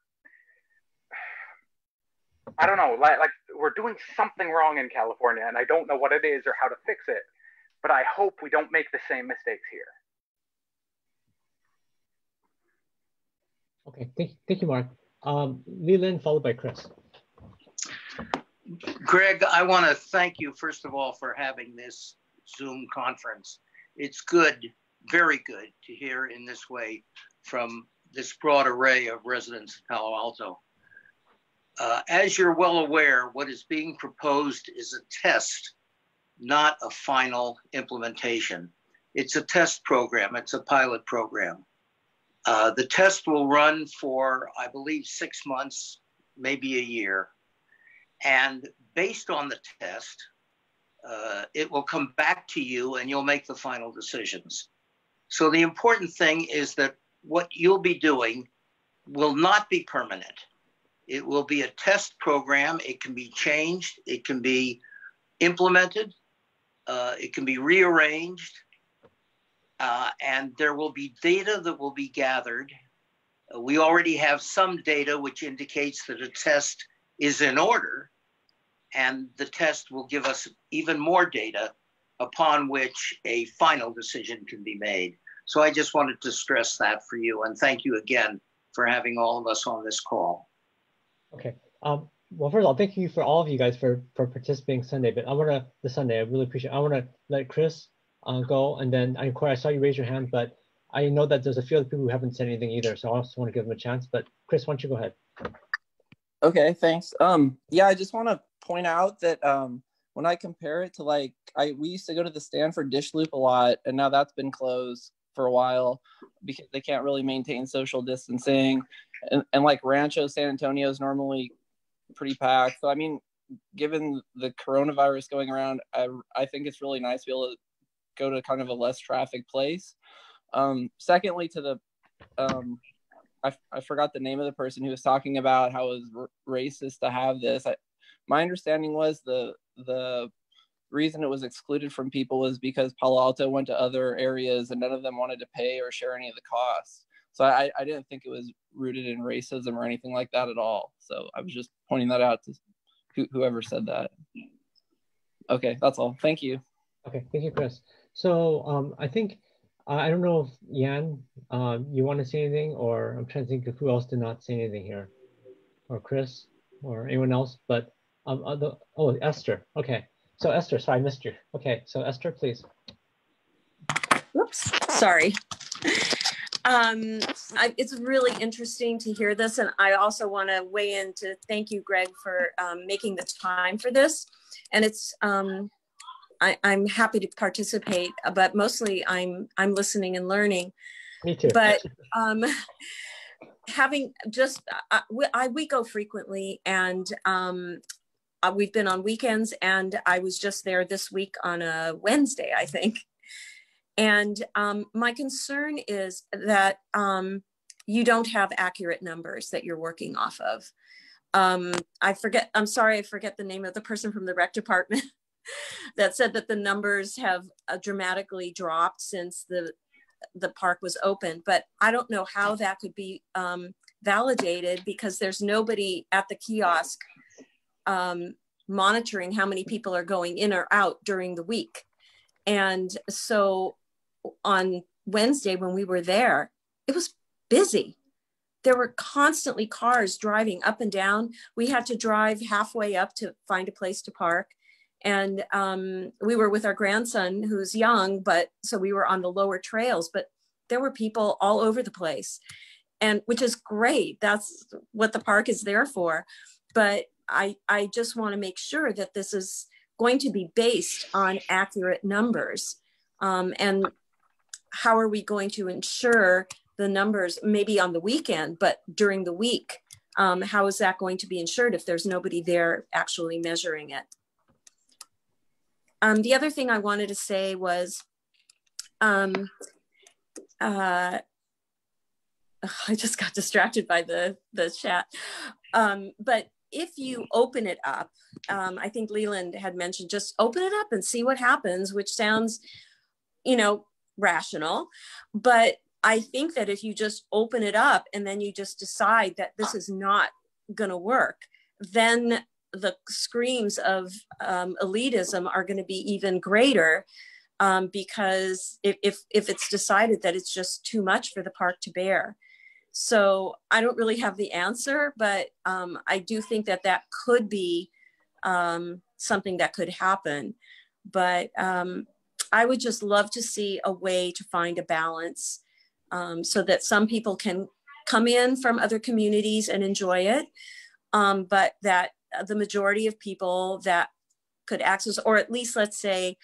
I don't know, like we're doing something wrong in California, and I don't know what it is or how to fix it, but I hope we don't make the same mistakes here. Okay, thank you, Mark. Leland, followed by Chris. Greg, I want to thank you, first of all, for having this Zoom conference. It's good, very good, to hear in this way from this broad array of residents of Palo Alto. As you're well aware, what is being proposed is a test, not a final implementation. It's a test program. It's a pilot program. The test will run for, I believe, 6 months, maybe a year. And based on the test, it will come back to you and you'll make the final decisions. So the important thing is that what you'll be doing will not be permanent. It will be a test program. It can be changed. It can be implemented. It can be rearranged. And there will be data that will be gathered. We already have some data which indicates that a test is in order, and the test will give us even more data upon which a final decision can be made. So I just wanted to stress that for you, and thank you again for having all of us on this call. Okay. Well, first of all, thank you for all of you guys for participating Sunday. But I want to I really appreciate it. I want to let Chris go, and then Corey, I saw you raise your hand, but I know that there's a few other people who haven't said anything either, so I also want to give them a chance. But Chris, why don't you go ahead? Okay, thanks. Yeah, I just want to point out that when I compare it to, like, we used to go to the Stanford Dish Loop a lot, and now that's been closed for a while because they can't really maintain social distancing. And like Rancho San Antonio is normally pretty packed. So I mean, given the coronavirus going around, I think it's really nice to be able to go to kind of a less traffic place. Secondly, to the I forgot the name of the person who was talking about how it was racist to have this. My understanding was the reason it was excluded from people was because Palo Alto went to other areas and none of them wanted to pay or share any of the costs. So I didn't think it was rooted in racism or anything like that at all. So I was just pointing that out to whoever said that. Okay, that's all. Thank you. Okay, thank you, Chris. So I think, I don't know if Yan, you want to say anything, or I'm trying to think of who else did not say anything here, or Chris, or anyone else, but Esther. Okay, so Esther, sorry, I missed you. Okay, so Esther, please. Whoops, sorry. It's really interesting to hear this. And I also want to weigh in to thank you, Greg, for making the time for this. And it's, I'm happy to participate, but mostly I'm listening and learning. Me too. But having just, we go frequently, and we've been on weekends, and I was just there this week on a Wednesday, I think. And my concern is that you don't have accurate numbers that you're working off of. I'm sorry, I forget the name of the person from the rec department that said that the numbers have dramatically dropped since the park was open, but I don't know how that could be validated, because there's nobody at the kiosk monitoring how many people are going in or out during the week. And so on Wednesday when we were there, it was busy. There were constantly cars driving up and down. We had to drive halfway up to find a place to park. And we were with our grandson, who's young, but so we were on the lower trails, but there were people all over the place, and which is great. That's what the park is there for. But I just want to make sure that this is going to be based on accurate numbers. And how are we going to ensure the numbers, maybe on the weekend, but during the week, how is that going to be ensured if there's nobody there actually measuring it? The other thing I wanted to say was, I just got distracted by the chat. But if you open it up, I think Leland had mentioned, just open it up and see what happens, which sounds, rational. But I think that if you just open it up and then you just decide that this is not going to work, then the screams of elitism are going to be even greater, because if it's decided that it's just too much for the park to bear. So I don't really have the answer, but I do think that that could be something that could happen. But I would just love to see a way to find a balance, so that some people can come in from other communities and enjoy it, but that the majority of people that could access, or at least, let's say,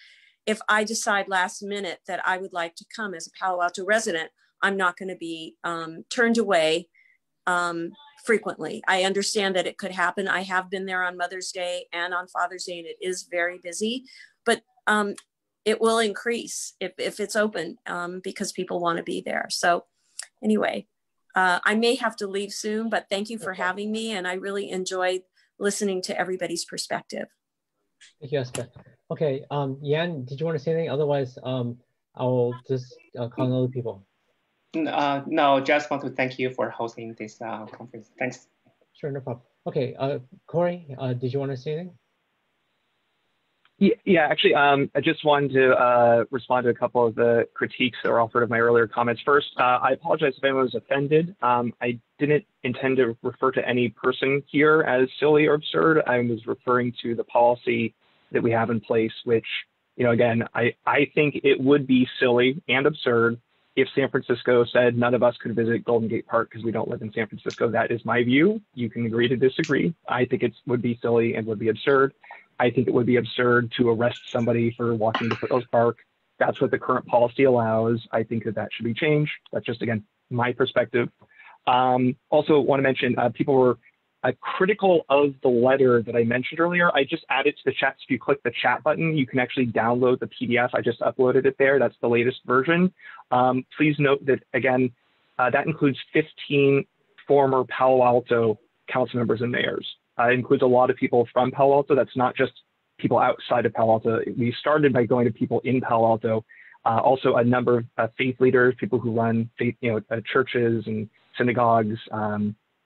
if I decide last minute that I would like to come as a Palo Alto resident, I'm not going to be turned away frequently. I understand that it could happen. I have been there on Mother's Day and on Father's Day, and it is very busy, but it will increase if it's open, because people want to be there. So anyway, I may have to leave soon, but thank you for having me. And I really enjoyed listening to everybody's perspective. Thank you, Esther. Okay, Yan, did you want to say anything? Otherwise, I'll just call on other people. No, just want to thank you for hosting this conference. Thanks. Sure, no problem. Okay, Corey, did you want to say anything? Yeah, actually, I just wanted to respond to a couple of the critiques that were offered of my earlier comments. First, I apologize if anyone was offended. I didn't intend to refer to any person here as silly or absurd. I was referring to the policy that we have in place, which, again, I think it would be silly and absurd if San Francisco said none of us could visit Golden Gate Park because we don't live in San Francisco. That is my view. You can agree to disagree. I think it would be silly and would be absurd. I think it would be absurd to arrest somebody for walking to Foothills Park. That's what the current policy allows. I think that should be changed. That's just, again, my perspective. Also want to mention, people were critical of the letter that I mentioned earlier. I just added to the chat. So if you click the chat button, you can actually download the PDF. I just uploaded it there. That's the latest version. Please note that, again, that includes 15 former Palo Alto council members and mayors. It includes a lot of people from Palo Alto. That's not just people outside of Palo Alto. We started by going to people in Palo Alto. Also a number of faith leaders, people who run faith, churches and synagogues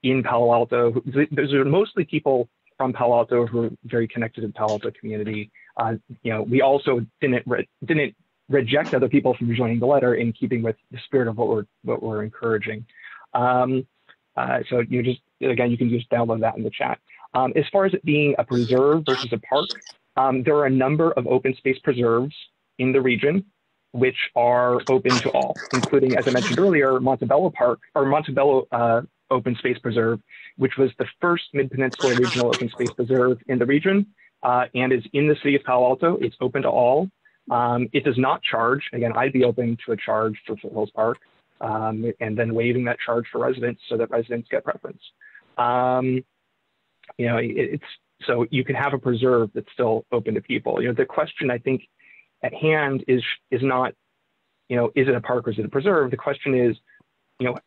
in Palo Alto. Those are mostly people from Palo Alto who are very connected to the Palo Alto community. We also didn't reject other people from joining the letter, in keeping with the spirit of what we're encouraging. So again, you can just download that in the chat. As far as it being a preserve versus a park, there are a number of open space preserves in the region. which are open to all, including, as I mentioned earlier, Montebello Park, or Montebello Open Space Preserve, which was the first Mid-Peninsula Regional Open Space Preserve in the region and is in the city of Palo Alto. It's open to all. It does not charge. Again, I'd be open to a charge for Foothills Park and then waiving that charge for residents so that residents get preference. You know, so you can have a preserve that's still open to people. You know, the question I think at hand is not, you know, is it a park or is it a preserve? The question is, you know,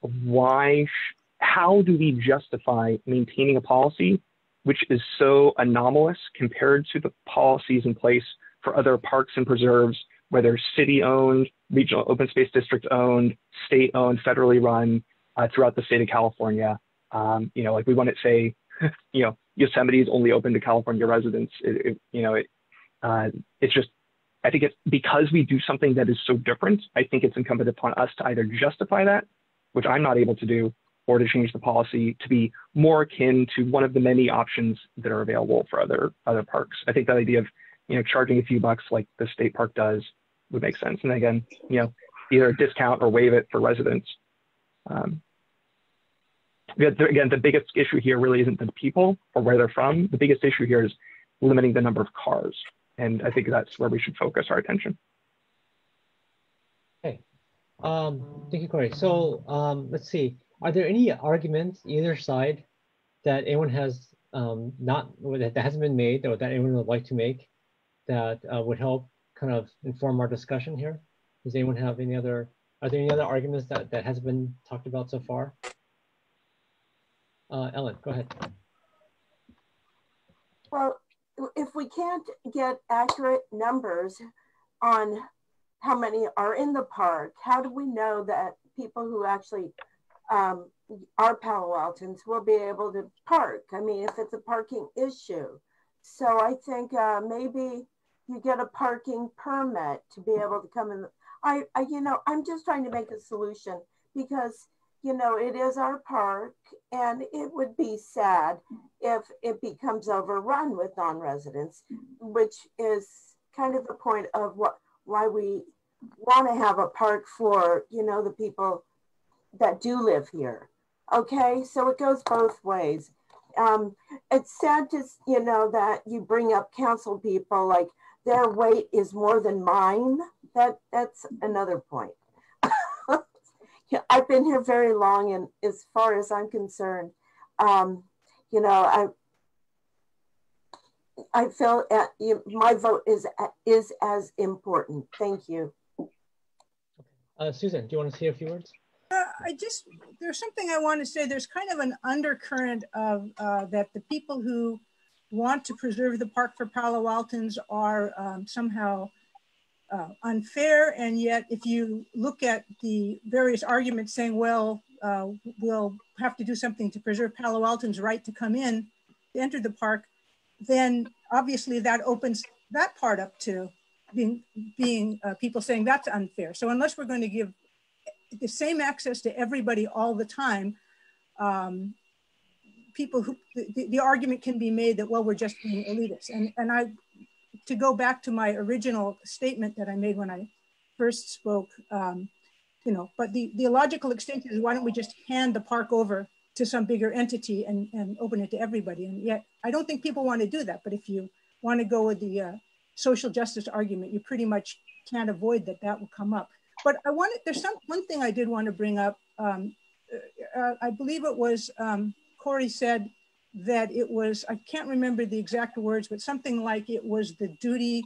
how do we justify maintaining a policy which is so anomalous compared to the policies in place for other parks and preserves, whether city-owned, regional open space district-owned, state-owned, federally run throughout the state of California? You know, like we want to say, you know, Yosemite is only open to California residents. It's just, I think it's because we do something that is so different, I think it's incumbent upon us to either justify that, which I'm not able to do, or to change the policy to be more akin to one of the many options that are available for other parks. I think that idea of, you know, charging a few bucks like the state park does would make sense. And again, you know, either a discount or waive it for residents. Again, the biggest issue here really isn't the people or where they're from. The biggest issue here is limiting the number of cars. And I think that's where we should focus our attention. Okay, thank you, Corey. So let's see, are there any arguments either side that anyone has that hasn't been made or that anyone would like to make that would help kind of inform our discussion here? Does anyone have any other, are there any other arguments that hasn't been talked about so far? Ellen, go ahead. Well, if we can't get accurate numbers on how many are in the park, how do we know that people who actually are Palo Altans will be able to park? I mean, if it's a parking issue. So I think maybe you get a parking permit to be able to come in. You know, I'm just trying to make a solution because, you know, it is our park and it would be sad if it becomes overrun with non-residents, which is kind of the point of why we want to have a park for, you know, the people that do live here. Okay, so it goes both ways. It's sad to, you know, that you bring up council people like their weight is more than mine. That's another point. I've been here very long, and as far as I'm concerned, you know, I feel my vote is as important. Thank you. Susan, do you want to say a few words? There's something I want to say. There's kind of an undercurrent of that the people who want to preserve the park for Palo Altans are somehow unfair. And yet, if you look at the various arguments saying, well, we'll have to do something to preserve Palo Altans' right to come in, to enter the park, then obviously that opens that part up to being people saying that's unfair. So unless we're going to give the same access to everybody all the time, people who, the argument can be made that, well, we're just being elitist. And to go back to my original statement that I made when I first spoke, you know, but the logical extension is, why don't we just hand the park over to some bigger entity and open it to everybody? And yet, I don't think people want to do that. But if you want to go with the social justice argument, you pretty much can't avoid that will come up. But there's one thing I did want to bring up. I believe it was Corey said that it was, I can't remember the exact words, but something like it was the duty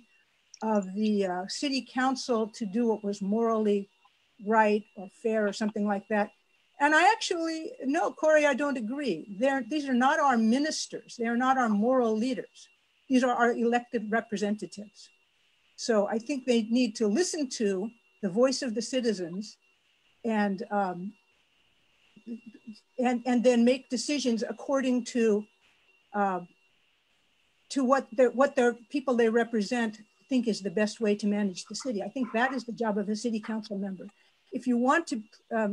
of the city council to do what was morally right or fair or something like that. And I actually, no, Corey, I don't agree. These are not our ministers. They are not our moral leaders. These are our elected representatives. So I think they need to listen to the voice of the citizens and then make decisions according to what their people they represent think is the best way to manage the city. I think that is the job of a city council member. If you want to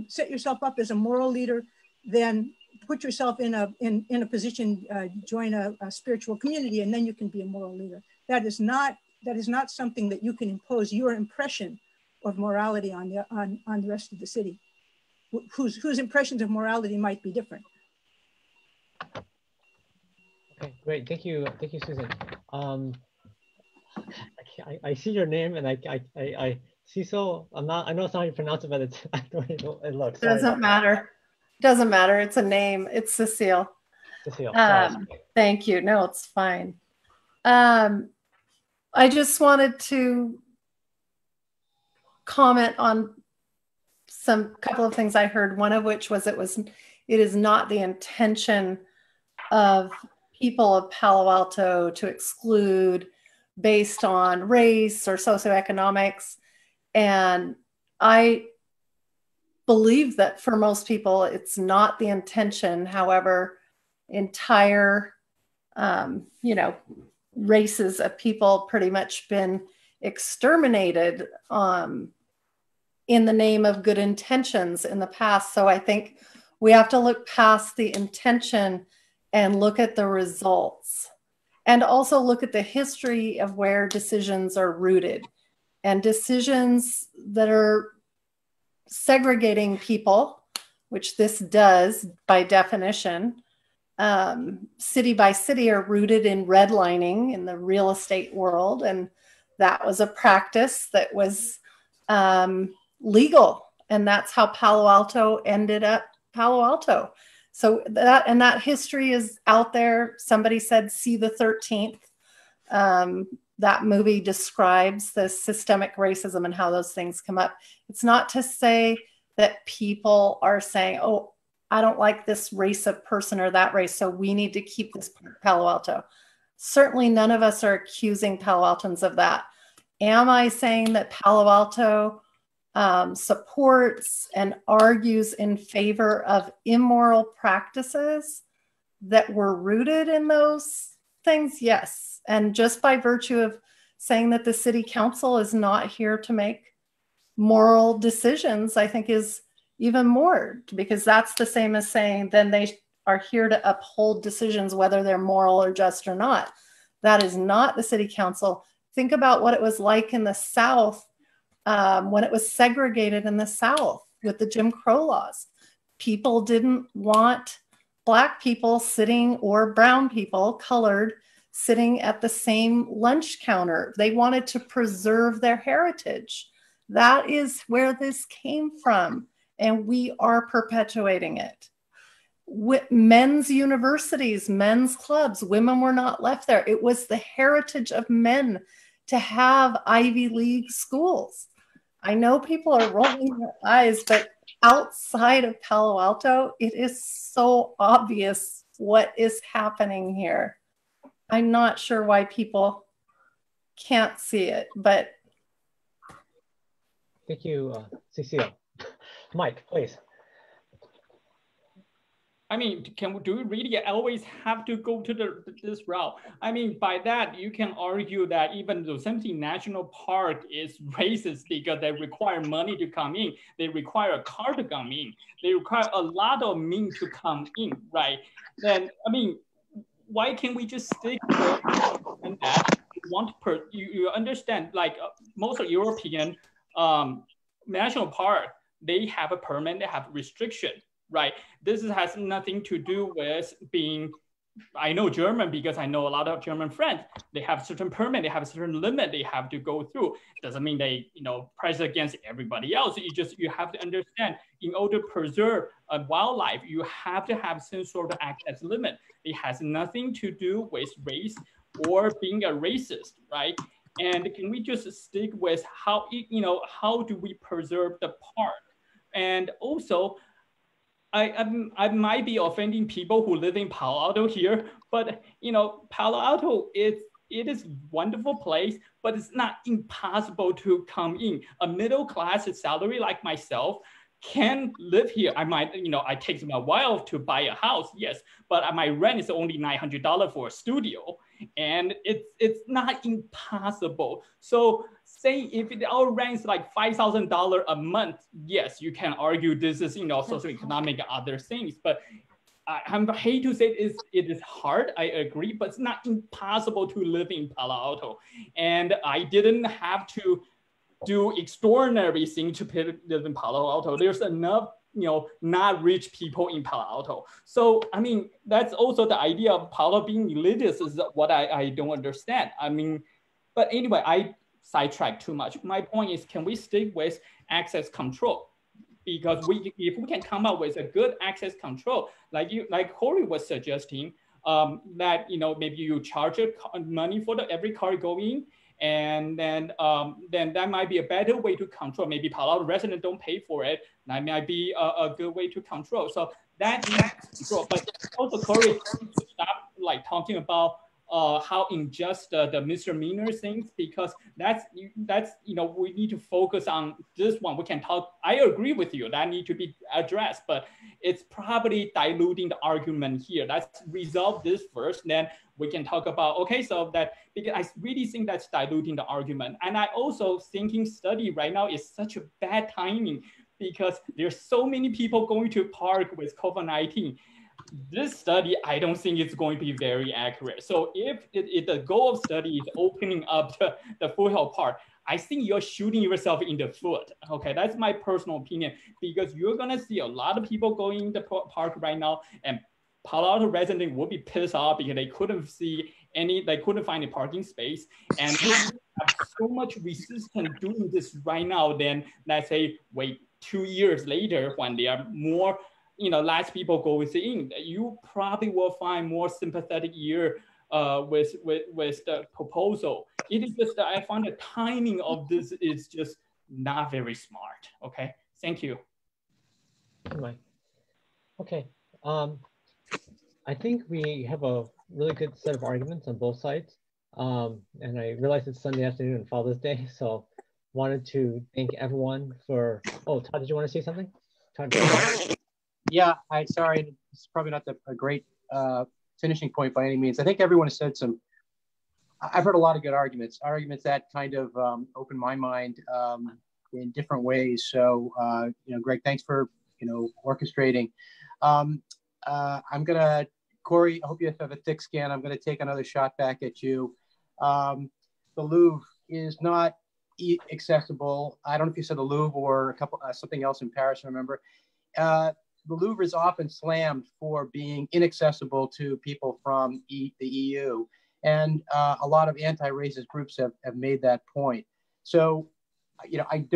set yourself up as a moral leader, then put yourself in a position, join a spiritual community, and then you can be a moral leader. That is not something that you can impose your impression of morality on the rest of the city, whose impressions of morality might be different. Okay, great. Thank you, Susan. I see your name, and I see so. I know it's not how you pronounce it, but it's I don't know it looks. Doesn't matter. Doesn't matter. It's a name. It's Cecile. Cecile. Thank you. No, it's fine. I just wanted to comment on couple of things I heard. One of which was it is not the intention of people of Palo Alto to exclude based on race or socioeconomics. And I believe that for most people, it's not the intention. However, entire, races of people pretty much been exterminated in the name of good intentions in the past. So I think we have to look past the intention and look at the results, and also look at the history of where decisions are rooted, and decisions that are segregating people, which this does by definition, city by city, are rooted in redlining in the real estate world. And that was a practice that was legal. And that's how Palo Alto ended up Palo Alto. So that history is out there. Somebody said, see the 13th. That movie describes the systemic racism and how those things come up. It's not to say that people are saying, oh, I don't like this race of person or that race, so we need to keep this Palo Alto. Certainly none of us are accusing Palo Altans of that. Am I saying that Palo Alto supports and argues in favor of immoral practices that were rooted in those things? Yes. And just by virtue of saying that the city council is not here to make moral decisions, I think is even more, because that's the same as saying then they are here to uphold decisions, whether they're moral or just or not. That is not the city council. Think about what it was like in the South when it was segregated in the South with the Jim Crow laws. People didn't want Black people sitting, or brown people, colored, sitting at the same lunch counter. They wanted to preserve their heritage. That is where this came from, and we are perpetuating it. With men's universities, men's clubs, women were not left there. It was the heritage of men to have Ivy League schools. I know people are rolling their eyes, but outside of Palo Alto, it is so obvious what is happening here. I'm not sure why people can't see it, but. Thank you, Cecile. Mike, please. I mean, do we really always have to go to this route? I mean, by that, you can argue that even though Yosemite National Park is racist because they require money to come in, they require a car to come in, they require a lot of means to come in, right? Then, I mean, why can't we just stick with and that? You understand, like most of European national park, they have a permit, they have restriction. Right. This has nothing to do with being, I know German because I know a lot of German friends. They have certain permit, they have a certain limit they have to go through. Doesn't mean they, press against everybody else. You have to understand, in order to preserve a wildlife, you have to have some sort of access limit. It has nothing to do with race or being a racist, right? And can we just stick with how do we preserve the park? And also, I might be offending people who live in Palo Alto here, but Palo Alto it is a wonderful place, but it's not impossible to come in. A middle class salary like myself can live here. I might, it takes me a while to buy a house, yes, but my rent is only $900 for a studio, and it's not impossible. So say if our rent is like $5,000 a month, yes, you can argue this is socioeconomic other things, but I hate to say it is hard. I agree, but it's not impossible to live in Palo Alto, and I didn't have to do extraordinary things to people live in Palo Alto. There's enough, not rich people in Palo Alto. So, I mean, that's also the idea of Palo being elitist is what I don't understand. I mean, but anyway, I sidetracked too much. My point is, can we stick with access control? Because if we can come up with a good access control, like Corey was suggesting, that maybe you charge money for every car going, and then that might be a better way to control. Maybe Palo Alto residents don't pay for it. That might be a good way to control. So that needs control. But also, Corey, stop talking about how unjust the misdemeanor things, because that's we need to focus on this one. We can talk. I agree with you that need to be addressed, but it's probably diluting the argument here. Let's resolve this first, then we can talk about so that, because I really think that's diluting the argument. And I also thinking study right now is such a bad timing because there's so many people going to park with COVID-19. This study, I don't think it's going to be very accurate. So if the goal of study is opening up the Foothills Park, I think you're shooting yourself in the foot. Okay, that's my personal opinion, because you're gonna see a lot of people going in the park right now, and Palo Alto residents will be pissed off because they couldn't find a parking space, and they have so much resistance doing this right now. Then let's say wait 2 years later when there are more. Less people go in, you probably will find more sympathetic ear with the proposal. It is just that I find the timing of this is just not very smart. Okay, thank you. Anyway, okay. I think we have a really good set of arguments on both sides. And I realize it's Sunday afternoon and Father's Day, so wanted to thank everyone for. Oh, Todd, did you want to say something? Todd, yeah, sorry, it's probably not a great finishing point by any means. I think everyone has said I've heard a lot of good arguments that kind of open my mind in different ways. So, Greg, thanks for, orchestrating. Corey, I hope you have a thick skin. I'm going to take another shot back at you. The Louvre is not accessible. I don't know if you said the Louvre or something else in Paris, remember. The Louvre is often slammed for being inaccessible to people from the EU. And a lot of anti-racist groups have made that point. So, I'm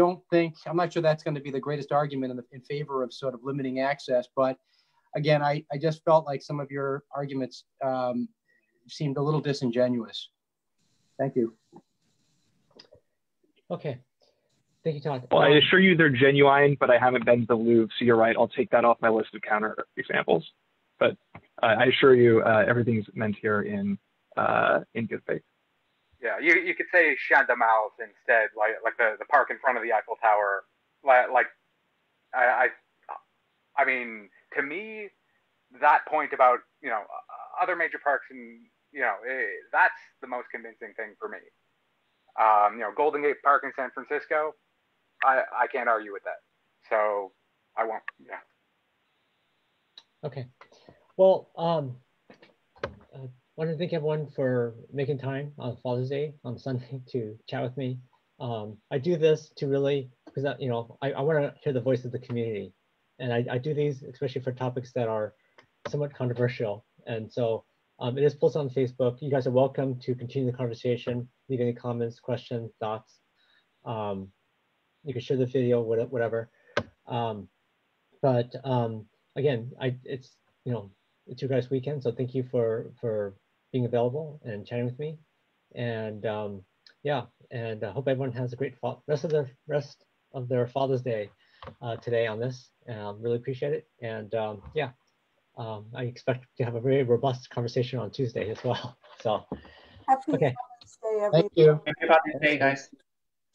not sure that's going to be the greatest argument in favor of sort of limiting access. But again, I just felt like some of your arguments seemed a little disingenuous. Thank you. Okay. Thank you, Todd. Well, I assure you they're genuine, but I haven't been to the Louvre, so you're right. I'll take that off my list of counter examples. But I assure you, everything's meant here in good faith. Yeah, you could say Champ de Mars instead, like the park in front of the Eiffel Tower. I mean, to me, that point about other major parks and that's the most convincing thing for me. Golden Gate Park in San Francisco. I can't argue with that, so I won't. Yeah. Okay. Well, I want to thank everyone for making time on Father's Day on Sunday to chat with me. I do this to really, because I want to hear the voice of the community, and I do these especially for topics that are somewhat controversial. And so it is posted on Facebook. You guys are welcome to continue the conversation. Leave any comments, questions, thoughts. You can share the video, whatever. Again, it's you guys' weekend, so thank you for being available and chatting with me. And I hope everyone has a great rest of their Father's Day today on this. Really appreciate it. And I expect to have a very robust conversation on Tuesday as well. So Happy okay. Father's Day, Thank you. Happy Father's Day, guys.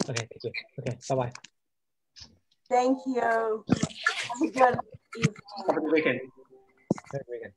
Okay, thank you. Okay, bye-bye. Thank you. Have a good evening. Have a good weekend. Have a good weekend.